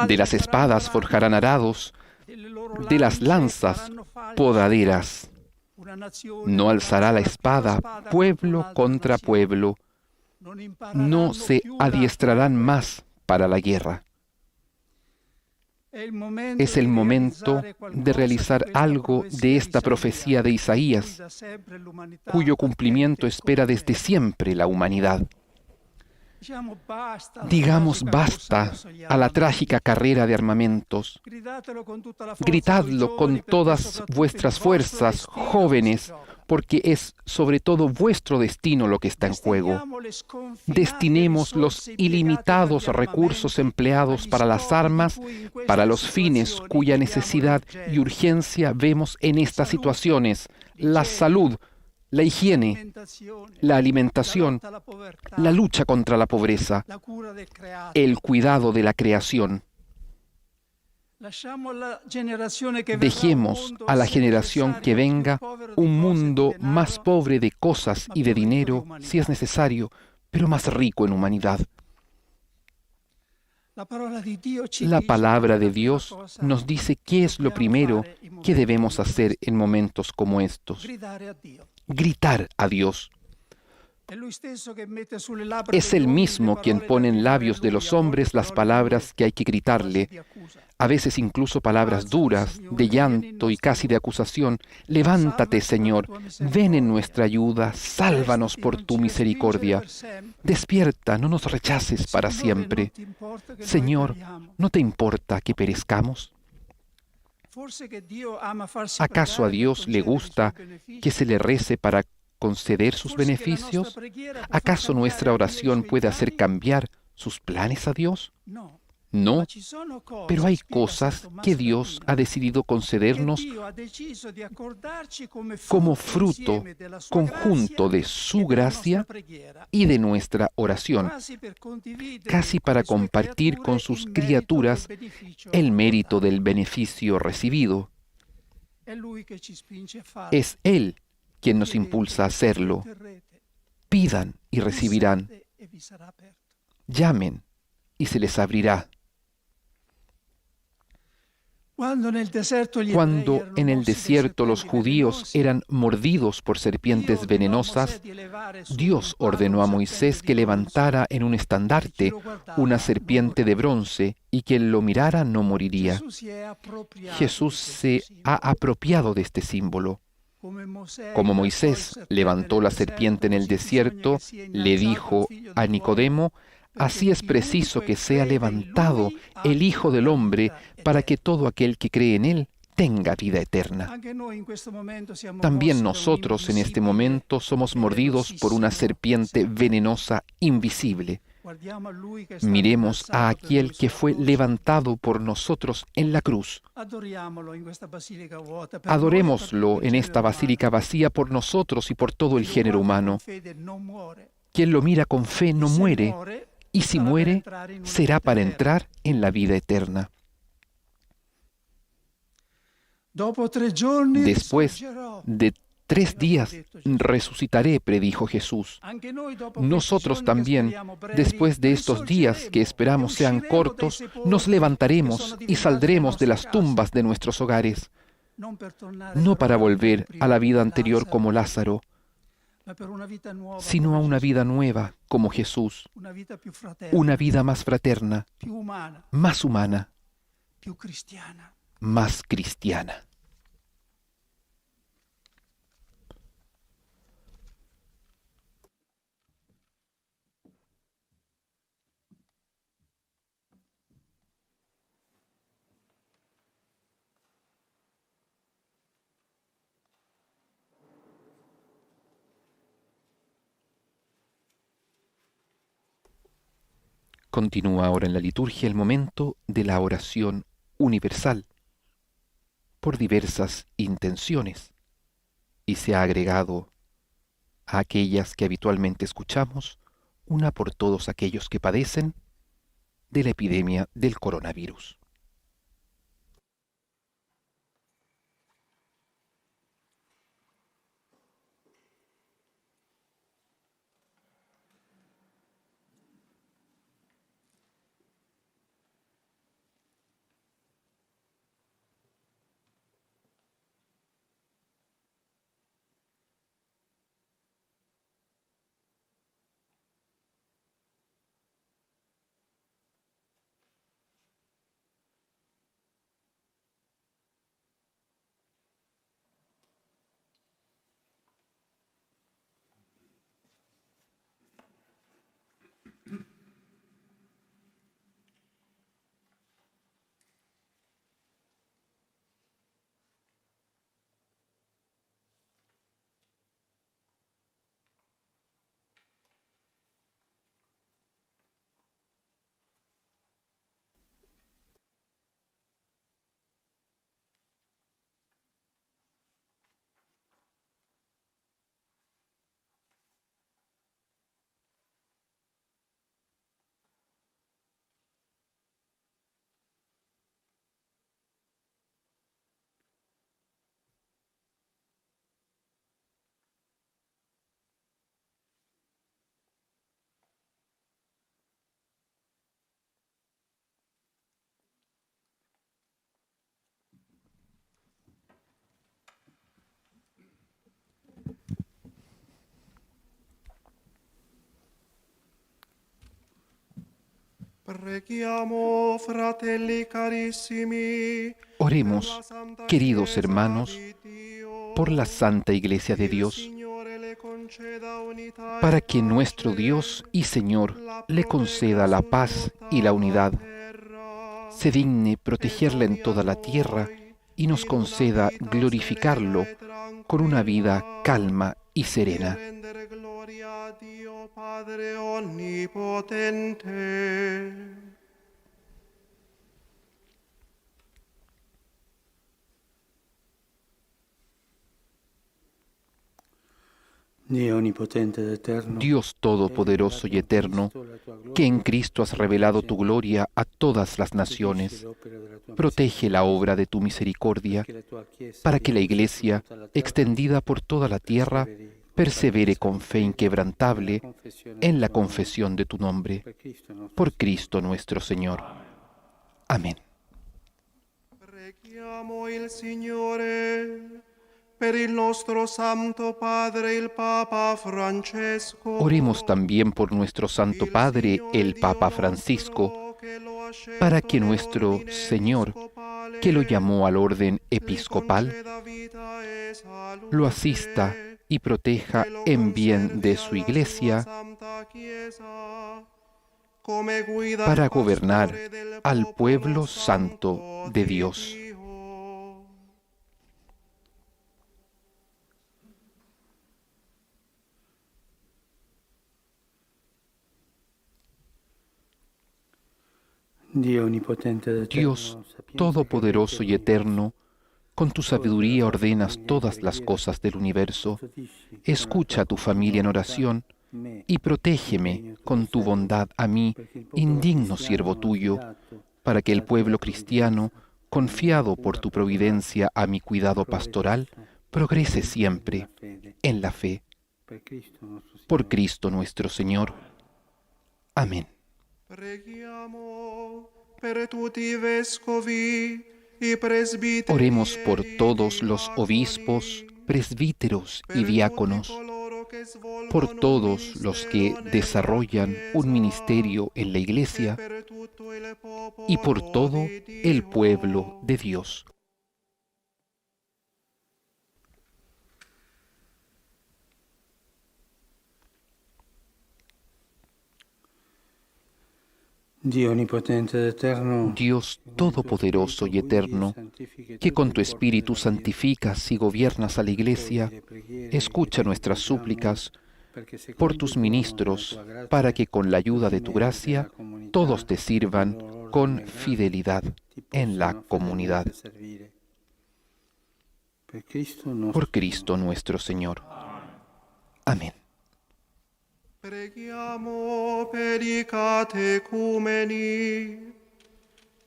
A: De las espadas forjarán arados, de las lanzas podaderas. No alzará la espada pueblo contra pueblo. No se adiestrarán más para la guerra. Es el momento de realizar algo de esta profecía de Isaías, cuyo cumplimiento espera desde siempre la humanidad. Digamos basta a la trágica carrera de armamentos. Gritadlo con todas vuestras fuerzas, jóvenes, porque es sobre todo vuestro destino lo que está en juego. Destinemos los ilimitados recursos empleados para las armas, para los fines cuya necesidad y urgencia vemos en estas situaciones: la salud, la higiene, la alimentación, la lucha contra la pobreza, el cuidado de la creación. Dejemos a la generación que venga un mundo más pobre de cosas y de dinero, si es necesario, pero más rico en humanidad. La palabra de Dios nos dice qué es lo primero que debemos hacer en momentos como estos: gritar a Dios. Es Él mismo quien pone en labios de los hombres las palabras que hay que gritarle, a veces incluso palabras duras, de llanto y casi de acusación. Levántate, Señor, ven en nuestra ayuda, sálvanos por tu misericordia. Despierta, no nos rechaces para siempre. Señor, ¿no te importa que perezcamos? ¿Acaso a Dios le gusta que se le rece para conceder sus beneficios? ¿Acaso nuestra oración puede hacer cambiar sus planes a Dios? No, pero hay cosas que Dios ha decidido concedernos como fruto conjunto de su gracia y de nuestra oración, casi para compartir con sus criaturas el mérito del beneficio recibido. Es Él quien nos impulsa a hacerlo. Pidan y recibirán. Llamen y se les abrirá. Cuando en el desierto los judíos eran mordidos por serpientes venenosas, Dios ordenó a Moisés que levantara en un estandarte una serpiente de bronce y quien lo mirara no moriría. Jesús se ha apropiado de este símbolo. Como Moisés levantó la serpiente en el desierto, le dijo a Nicodemo: así es preciso que sea levantado el Hijo del Hombre para que todo aquel que cree en Él tenga vida eterna. También nosotros en este momento somos mordidos por una serpiente venenosa invisible. Miremos a aquel que fue levantado por nosotros en la cruz. Adorémoslo en esta basílica vacía por nosotros y por todo el género humano. Quien lo mira con fe no muere, y si muere, será para entrar en la vida eterna. Después de 3 días resucitaré, predijo Jesús. Nosotros también, después de estos días que esperamos sean cortos, nos levantaremos y saldremos de las tumbas de nuestros hogares, no para volver a la vida anterior como Lázaro, sino a una vida nueva como Jesús, una vida más fraterna, más humana, más cristiana. Continúa ahora en la liturgia el momento de la oración universal, por diversas intenciones, y se ha agregado a aquellas que habitualmente escuchamos, una por todos aquellos que padecen de la epidemia del coronavirus.
D: Preghiamo, fratelli carissimi,
A: Oremos, queridos hermanos, por la Santa Iglesia de Dios, para que nuestro Dios y Señor le conceda la paz y la unidad, se digne protegerla en toda la tierra y nos conceda glorificarlo con una vida calma y serena.
D: Gloria a Dio Padre onnipotente.
A: Dios Todopoderoso y Eterno, que en Cristo has revelado tu gloria a todas las naciones, protege la obra de tu misericordia, para que la Iglesia, extendida por toda la tierra, persevere con fe inquebrantable en la confesión de tu nombre. Por Cristo nuestro Señor. Amén.
D: Preghiamo il Signore per il nostro Santo Padre, il Papa Francesco.
A: Oremos también por nuestro Santo Padre, el Papa Francisco, para que nuestro Señor, que lo llamó al orden episcopal, lo asista y proteja en bien de su Iglesia para gobernar al pueblo santo de Dios. Dios Todopoderoso y Eterno, con tu sabiduría ordenas todas las cosas del universo. Escucha a tu familia en oración y protégeme con tu bondad a mí, indigno siervo tuyo, para que el pueblo cristiano, confiado por tu providencia a mi cuidado pastoral, progrese siempre en la fe. Por Cristo nuestro Señor. Amén. Oremos por todos los obispos, presbíteros y diáconos, por todos los que desarrollan un ministerio en la Iglesia y por todo el pueblo de Dios. Dios Todopoderoso y Eterno, que con tu Espíritu santificas y gobiernas a la Iglesia, escucha nuestras súplicas por tus ministros, para que con la ayuda de tu gracia todos te sirvan con fidelidad en la comunidad. Por Cristo nuestro Señor. Amén.
D: Preghiamo per i catecumeni.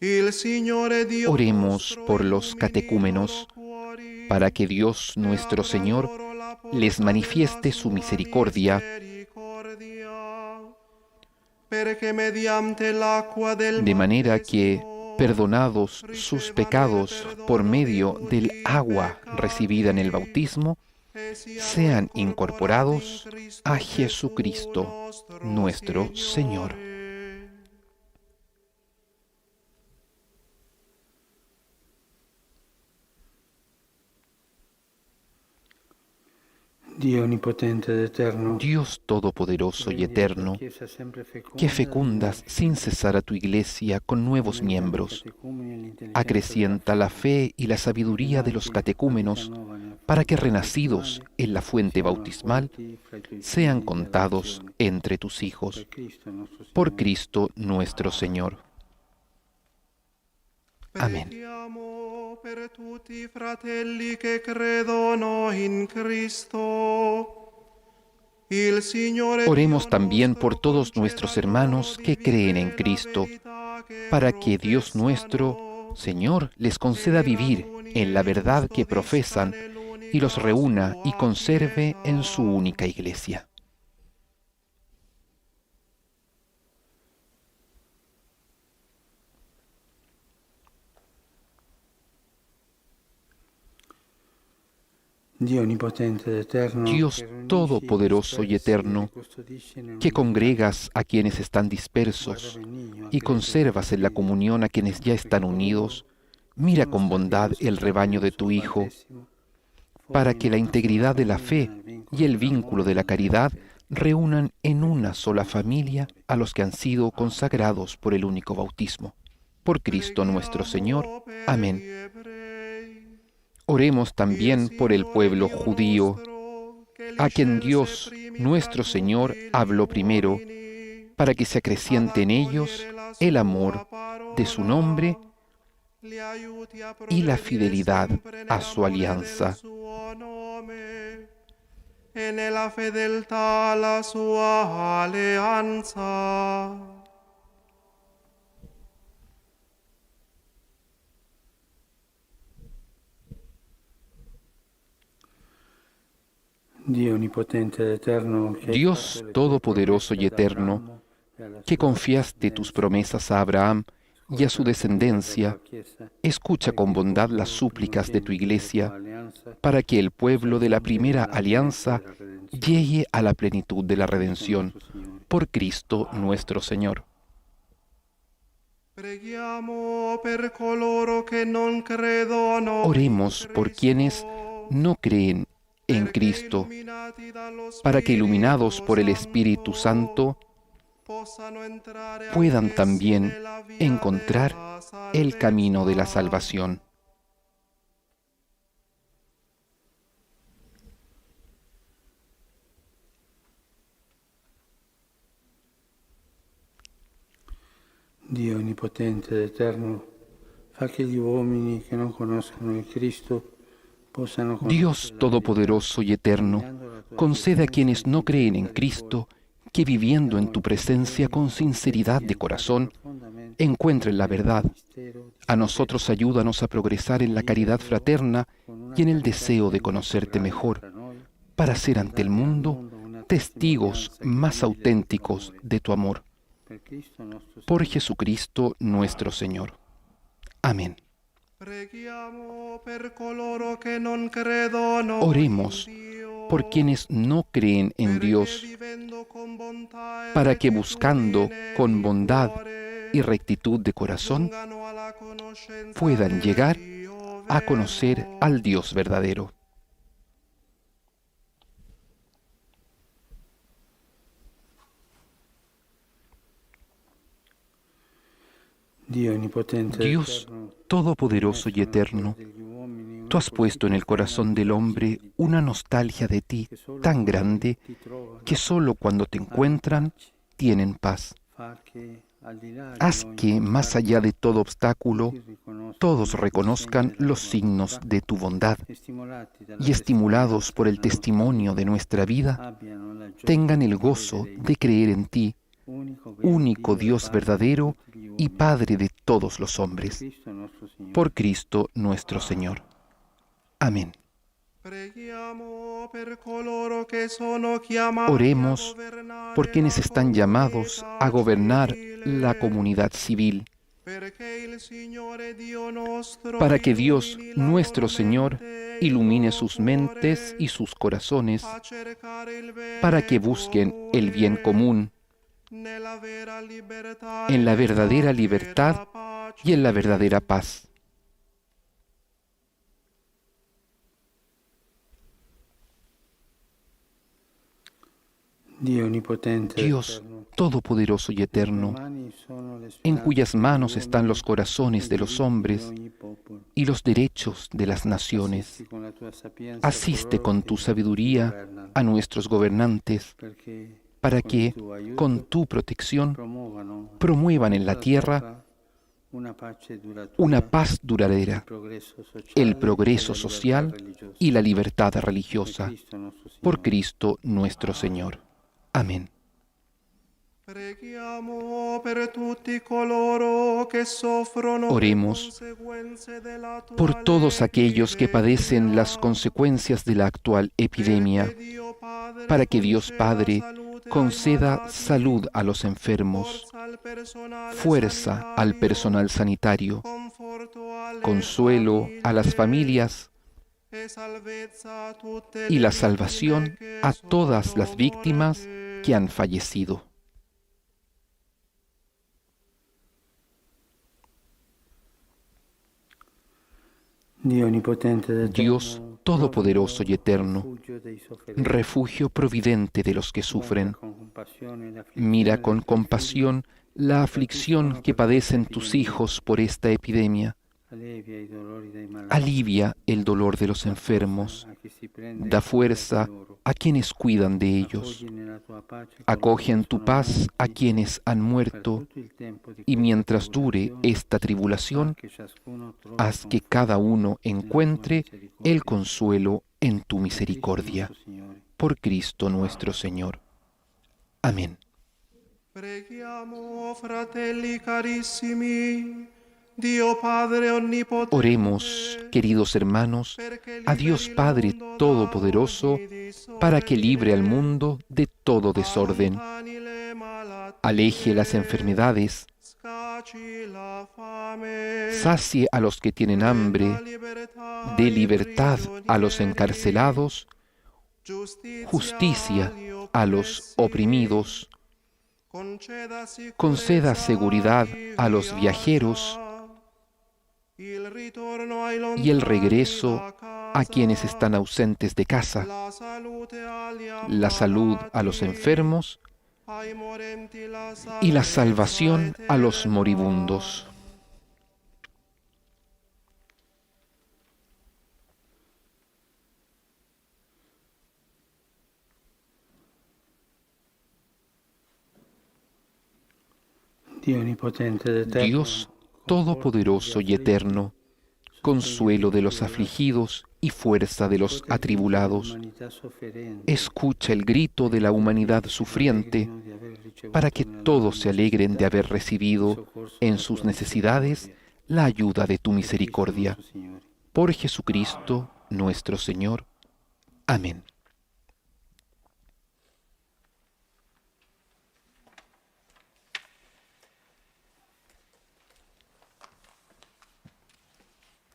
D: Il Signore Dio
A: Oremos por los catecúmenos, para que Dios nuestro Señor les manifieste su misericordia, de manera que, perdonados sus pecados por medio del agua recibida en el bautismo, sean incorporados a Jesucristo nuestro Señor. Dios Todopoderoso y Eterno, que fecundas sin cesar a tu Iglesia con nuevos miembros, acrecienta la fe y la sabiduría de los catecúmenos para que, renacidos en la fuente bautismal, sean contados entre tus hijos. Por Cristo nuestro Señor. Amén.
D: per tutti i fratelli che credono in Cristo. Il Signore
A: Oremos también por todos nuestros hermanos que creen en Cristo, para que Dios nuestro, Señor, les conceda vivir en la verdad que profesan y los reúna y conserve en su única Iglesia. Dios Todopoderoso y Eterno, que congregas a quienes están dispersos y conservas en la comunión a quienes ya están unidos, mira con bondad el rebaño de tu Hijo, para que la integridad de la fe y el vínculo de la caridad reúnan en una sola familia a los que han sido consagrados por el único bautismo. Por Cristo nuestro Señor. Amén. Oremos también por el pueblo judío, a quien Dios nuestro Señor habló primero, para que se acreciente en ellos el amor de su nombre y la fidelidad a su alianza.
D: E nella fedeltà alla sua alleanza.
A: Dios Todopoderoso y Eterno, que confiaste tus promesas a Abraham y a su descendencia, escucha con bondad las súplicas de tu Iglesia para que el pueblo de la primera alianza llegue a la plenitud de la redención, por Cristo nuestro Señor. Oremos por quienes no creen en Cristo, para que iluminados por el Espíritu Santo puedan también encontrar el camino de la salvación.
H: Dio onnipotente ed eterno, fa che gli uomini che non conoscono il Cristo possano conoscere
A: Dios Todopoderoso y Eterno, concede a quienes no creen en Cristo que viviendo en tu presencia con sinceridad de corazón, encuentren la verdad. A nosotros ayúdanos a progresar en la caridad fraterna y en el deseo de conocerte mejor, para ser ante el mundo testigos más auténticos de tu amor. Por Jesucristo nuestro Señor. Amén. Oremos por quienes no creen en Dios, para que buscando con bondad y rectitud de corazón puedan llegar a conocer al Dios verdadero. Dios Todopoderoso y Eterno, tú has puesto en el corazón del hombre una nostalgia de ti tan grande que solo cuando te encuentran tienen paz. Haz que, más allá de todo obstáculo, todos reconozcan los signos de tu bondad y, estimulados por el testimonio de nuestra vida, tengan el gozo de creer en ti, único Dios verdadero y Padre de todos los hombres. Por Cristo nuestro Señor. Amén. Oremos por quienes están llamados a gobernar la comunidad civil, para que Dios nuestro Señor ilumine sus mentes y sus corazones, para que busquen el bien común, en la verdadera libertad y en la verdadera paz. Dios Todopoderoso y Eterno, en cuyas manos están los corazones de los hombres y los derechos de las naciones, asiste con tu sabiduría a nuestros gobernantes, para que, con tu protección, promuevan en la tierra una paz duradera, el progreso social y la libertad religiosa. Por Cristo nuestro Señor. Amén. Oremos por todos aquellos que padecen las consecuencias de la actual epidemia, para que Dios Padre conceda salud a los enfermos, fuerza al personal sanitario, consuelo a las familias y la salvación a todas las víctimas que han fallecido. Dios Todopoderoso y Eterno, refugio providente de los que sufren, mira con compasión la aflicción que padecen tus hijos por esta epidemia. Alivia el dolor de los enfermos, da fuerza a quienes cuidan de ellos. Acoge en tu paz a quienes han muerto, y mientras dure esta tribulación, haz que cada uno encuentre el consuelo en tu misericordia. Por Cristo nuestro Señor. Amén.
D: Preghiamo, fratelli carissimi, Dio Padre onnipotente,
A: Oremos, queridos hermanos, a Dios Padre Todopoderoso, para que libre al mundo de todo desorden, aleje las enfermedades, sacie a los que tienen hambre, dé libertad a los encarcelados, justicia a los oprimidos, conceda seguridad a los viajeros y el regreso a quienes están ausentes de casa, la salud a los enfermos y la salvación a los moribundos. Dios Todopoderoso y Eterno, consuelo de los afligidos y fuerza de los atribulados, escucha el grito de la humanidad sufriente, para que todos se alegren de haber recibido en sus necesidades la ayuda de tu misericordia. Por Jesucristo nuestro Señor. Amén.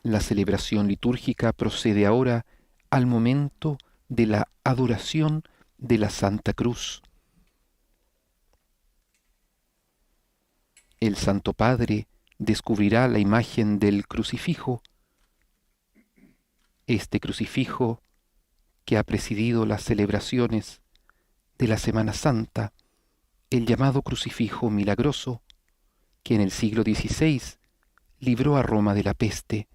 A: La celebración litúrgica procede ahora al momento de la adoración de la Santa Cruz. El Santo Padre descubrirá la imagen del crucifijo, este crucifijo que ha presidido las celebraciones de la Semana Santa, el llamado crucifijo milagroso, que en el siglo XVI libró a Roma de la peste,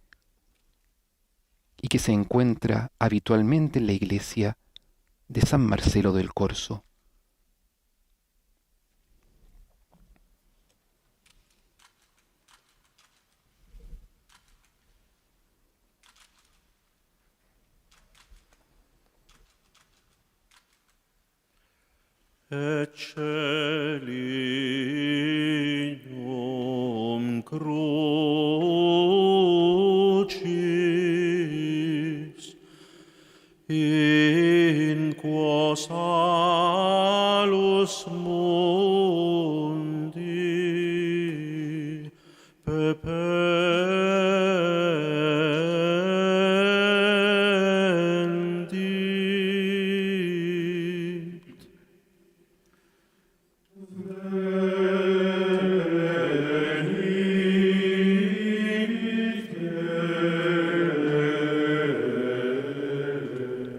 A: y que se encuentra habitualmente en la iglesia de San Marcelo del Corso.
I: Eccellium crucis in quo salus mundi pependit.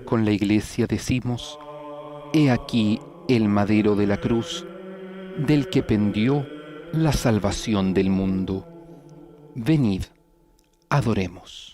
A: Con la Iglesia decimos: he aquí el madero de la cruz, del que pendió la salvación del mundo. Venid, adoremos.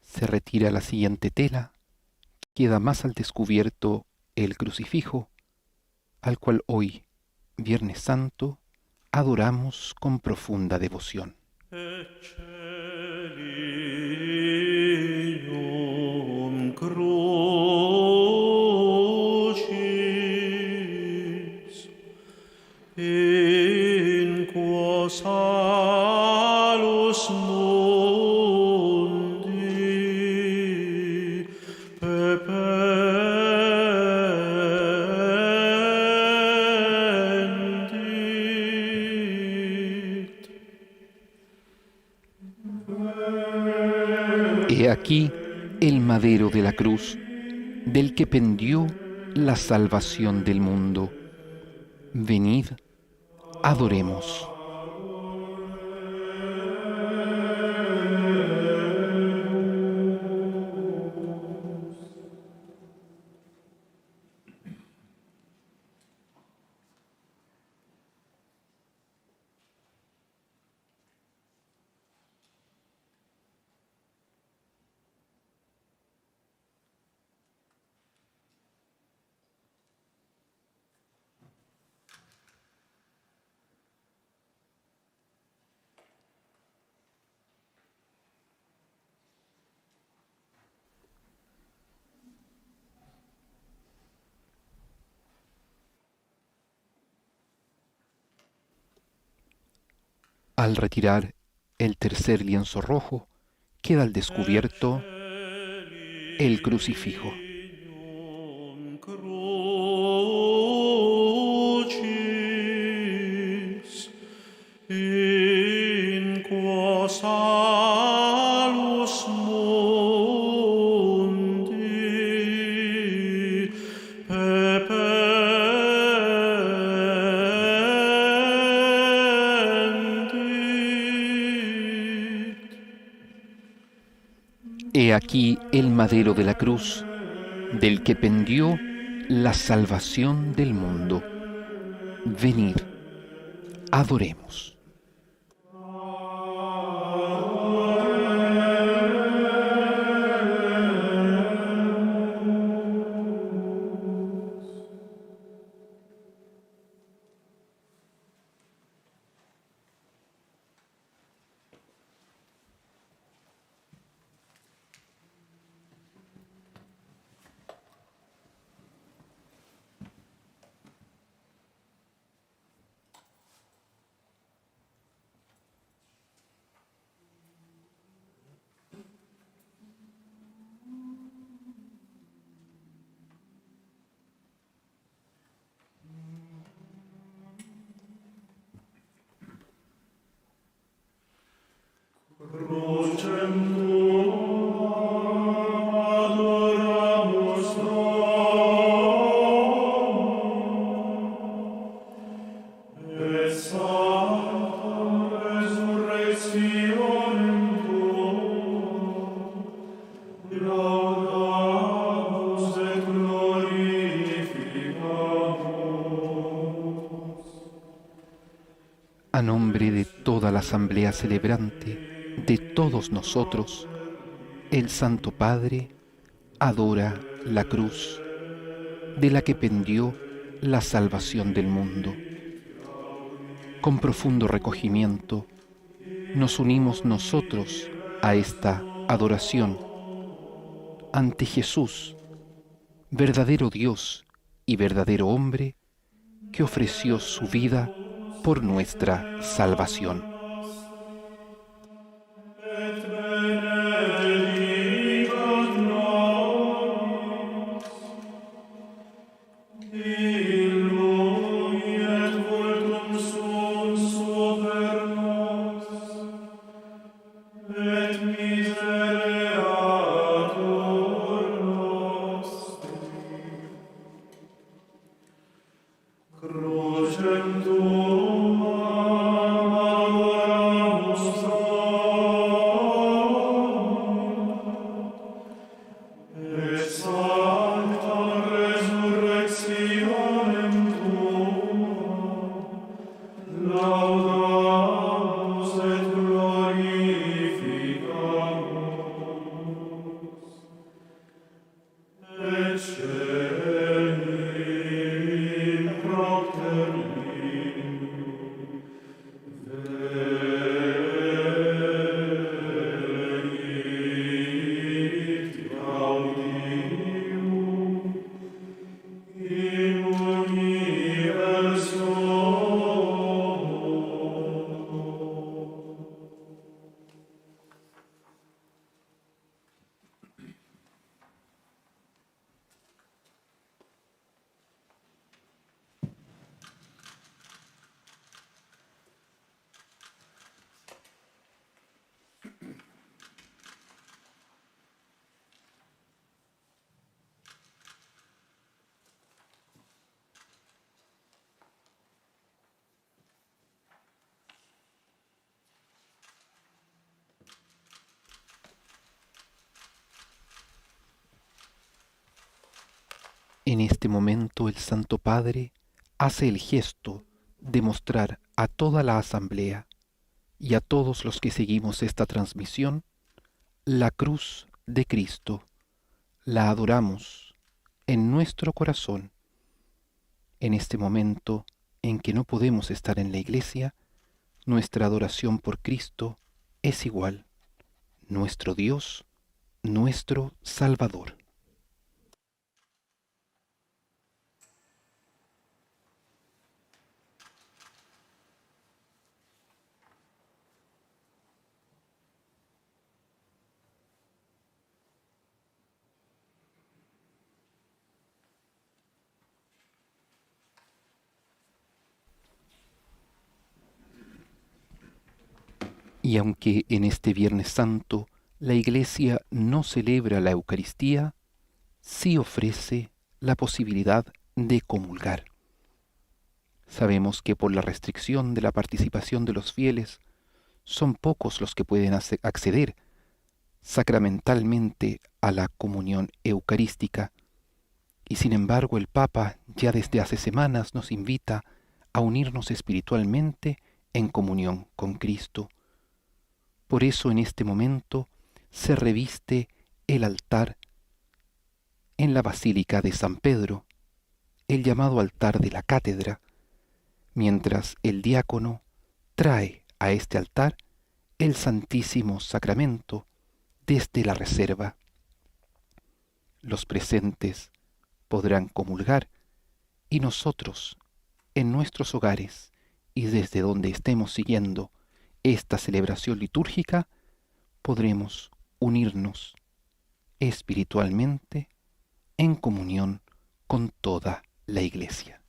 A: Se retira la siguiente tela, queda más al descubierto el crucifijo, al cual hoy, Viernes Santo, adoramos con profunda devoción.
I: Eccellium
A: He aquí el madero de la cruz, del que pendió la salvación del mundo. Venid, adoremos. Al retirar el tercer lienzo rojo, queda al descubierto el crucifijo.
I: Crucis, in quo salus mundi pependit.
A: He aquí el madero de la cruz, del que pendió la salvación del mundo. Venid, adoremos. A nombre de toda la asamblea celebrante, de todos nosotros, el Santo Padre adora la cruz, de la que pendió la salvación del mundo. Con profundo recogimiento, nos unimos nosotros a esta adoración ante Jesús, verdadero Dios y verdadero hombre, que ofreció su vida por nuestra salvación.
I: Laudamus et glorificamus
A: En este momento el Santo Padre hace el gesto de mostrar a toda la asamblea y a todos los que seguimos esta transmisión la cruz de Cristo. La adoramos en nuestro corazón. En este momento en que no podemos estar en la iglesia, nuestra adoración por Cristo es igual, nuestro Dios, nuestro Salvador. Y aunque en este Viernes Santo la Iglesia no celebra la Eucaristía, sí ofrece la posibilidad de comulgar. Sabemos que por la restricción de la participación de los fieles, son pocos los que pueden acceder sacramentalmente a la comunión eucarística, y sin embargo el Papa ya desde hace semanas nos invita a unirnos espiritualmente en comunión con Cristo. Por eso en este momento se reviste el altar en la Basílica de San Pedro, el llamado altar de la cátedra, mientras el diácono trae a este altar el Santísimo Sacramento desde la reserva. Los presentes podrán comulgar y nosotros, en nuestros hogares y desde donde estemos siguiendo esta celebración litúrgica, podremos unirnos espiritualmente en comunión con toda la Iglesia.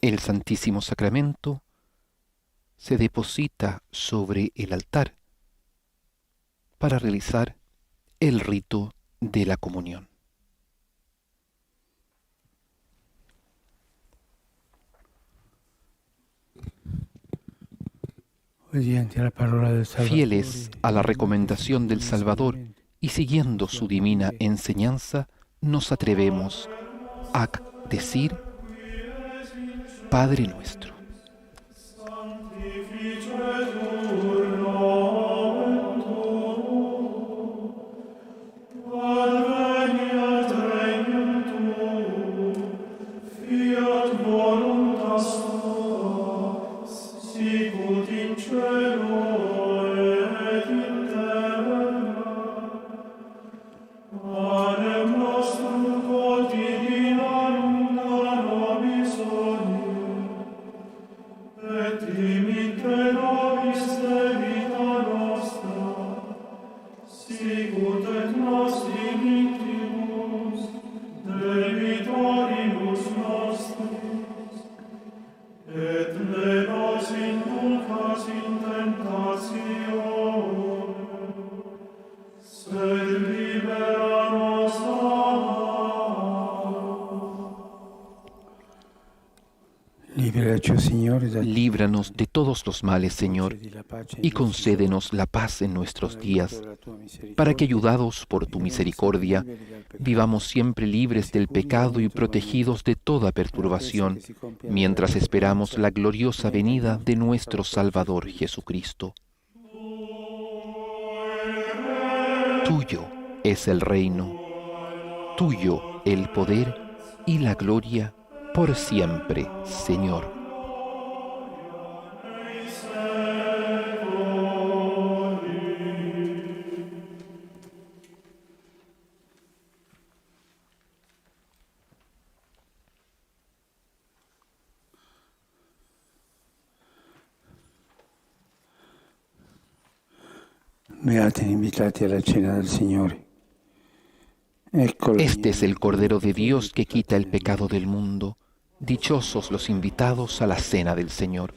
A: El Santísimo Sacramento se deposita sobre el altar para realizar el rito de la comunión. Fieles a la recomendación del Salvador y siguiendo su divina enseñanza, nos atrevemos a decir: Padre nuestro. Líbranos de todos los males, Señor, y concédenos la paz en nuestros días, para que, ayudados por tu misericordia, vivamos siempre libres del pecado y protegidos de toda perturbación, mientras esperamos la gloriosa venida de nuestro Salvador Jesucristo. Tuyo es el reino, tuyo el poder y la gloria por siempre, Señor.
H: Beati invitati alla cena del Signore.
A: Este es el Cordero de Dios que quita el pecado del mundo. Dichosos los invitados a la cena del Señor.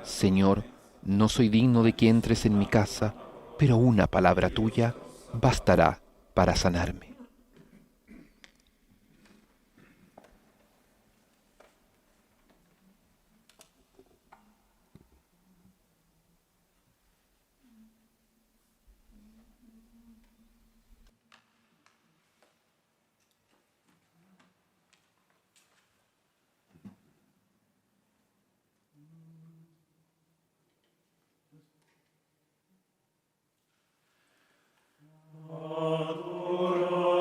A: Señor, no soy digno de que entres en mi casa, pero una palabra tuya bastará para sanarme.
I: Adora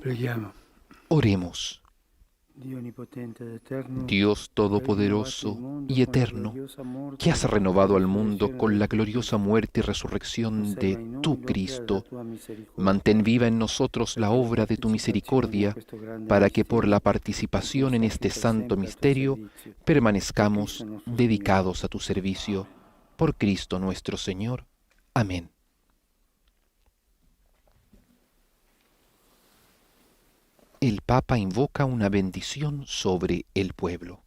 H: Preghiamo.
A: Oremos.
H: Dio onnipotente ed eterno,
A: Dios todopoderoso y eterno, que has renovado al mundo con la gloriosa muerte y resurrección de tu Cristo, mantén viva en nosotros la obra de tu misericordia, para que por la participación en este santo misterio permanezcamos dedicados a tu servicio. Por Cristo nuestro Señor. Amén. El Papa invoca una bendición sobre el pueblo.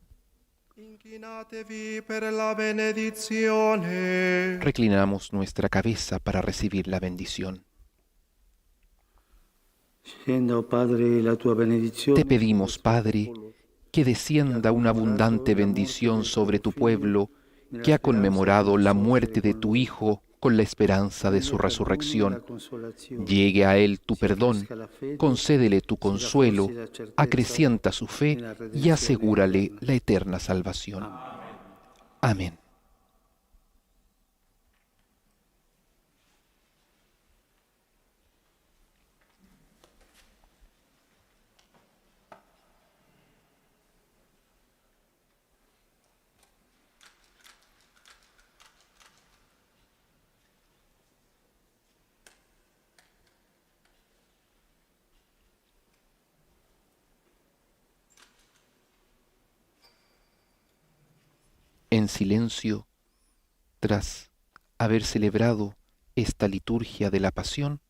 D: Inclinatevi per la benedizione.
A: Reclinamos nuestra cabeza para recibir la bendición.
H: scenda, oh Padre, la tua benedizione.
A: Te pedimos, Padre, que descienda una abundante bendición sobre tu pueblo, que ha conmemorado la muerte de tu Hijo con la esperanza de su resurrección. Llegue a él tu perdón, concédele tu consuelo, acrecienta su fe y asegúrale la eterna salvación. Amén. En silencio, tras haber celebrado esta liturgia de la Pasión,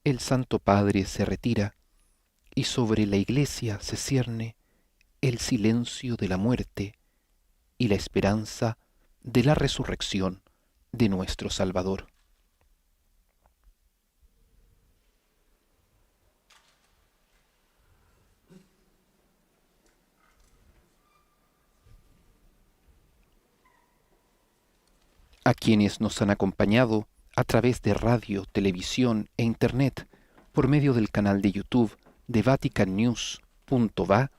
A: el Santo Padre se retira y sobre la Iglesia se cierne el silencio de la muerte y la esperanza de la resurrección de nuestro Salvador. A quienes nos han acompañado a través de radio, televisión e internet por medio del canal de YouTube de vaticannews.va,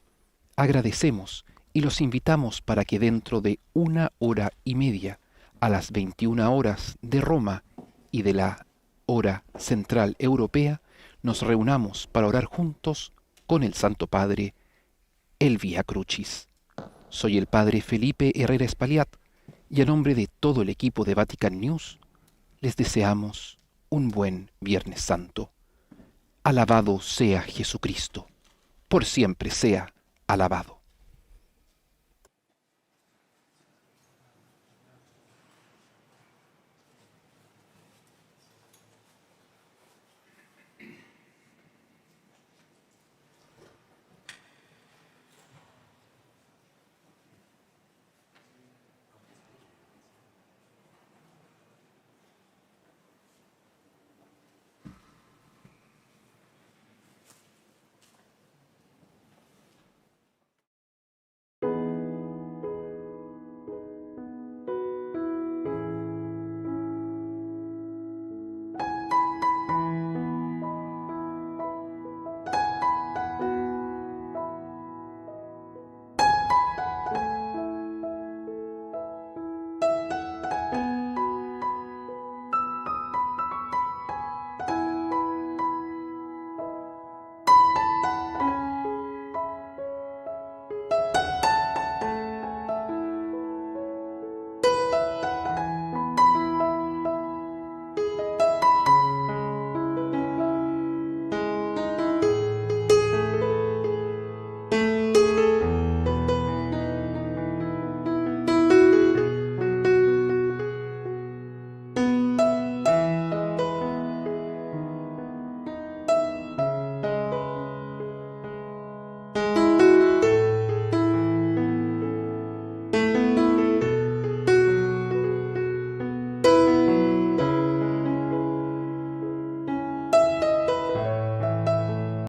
A: agradecemos y los invitamos para que dentro de 1h30 a las 21 horas de Roma y de la hora central europea nos reunamos para orar juntos con el Santo Padre el Vía Crucis. Soy el Padre Felipe Herrera Espaliat, y a nombre de todo el equipo de Vatican News, les deseamos un buen Viernes Santo. Alabado sea Jesucristo, por siempre sea alabado.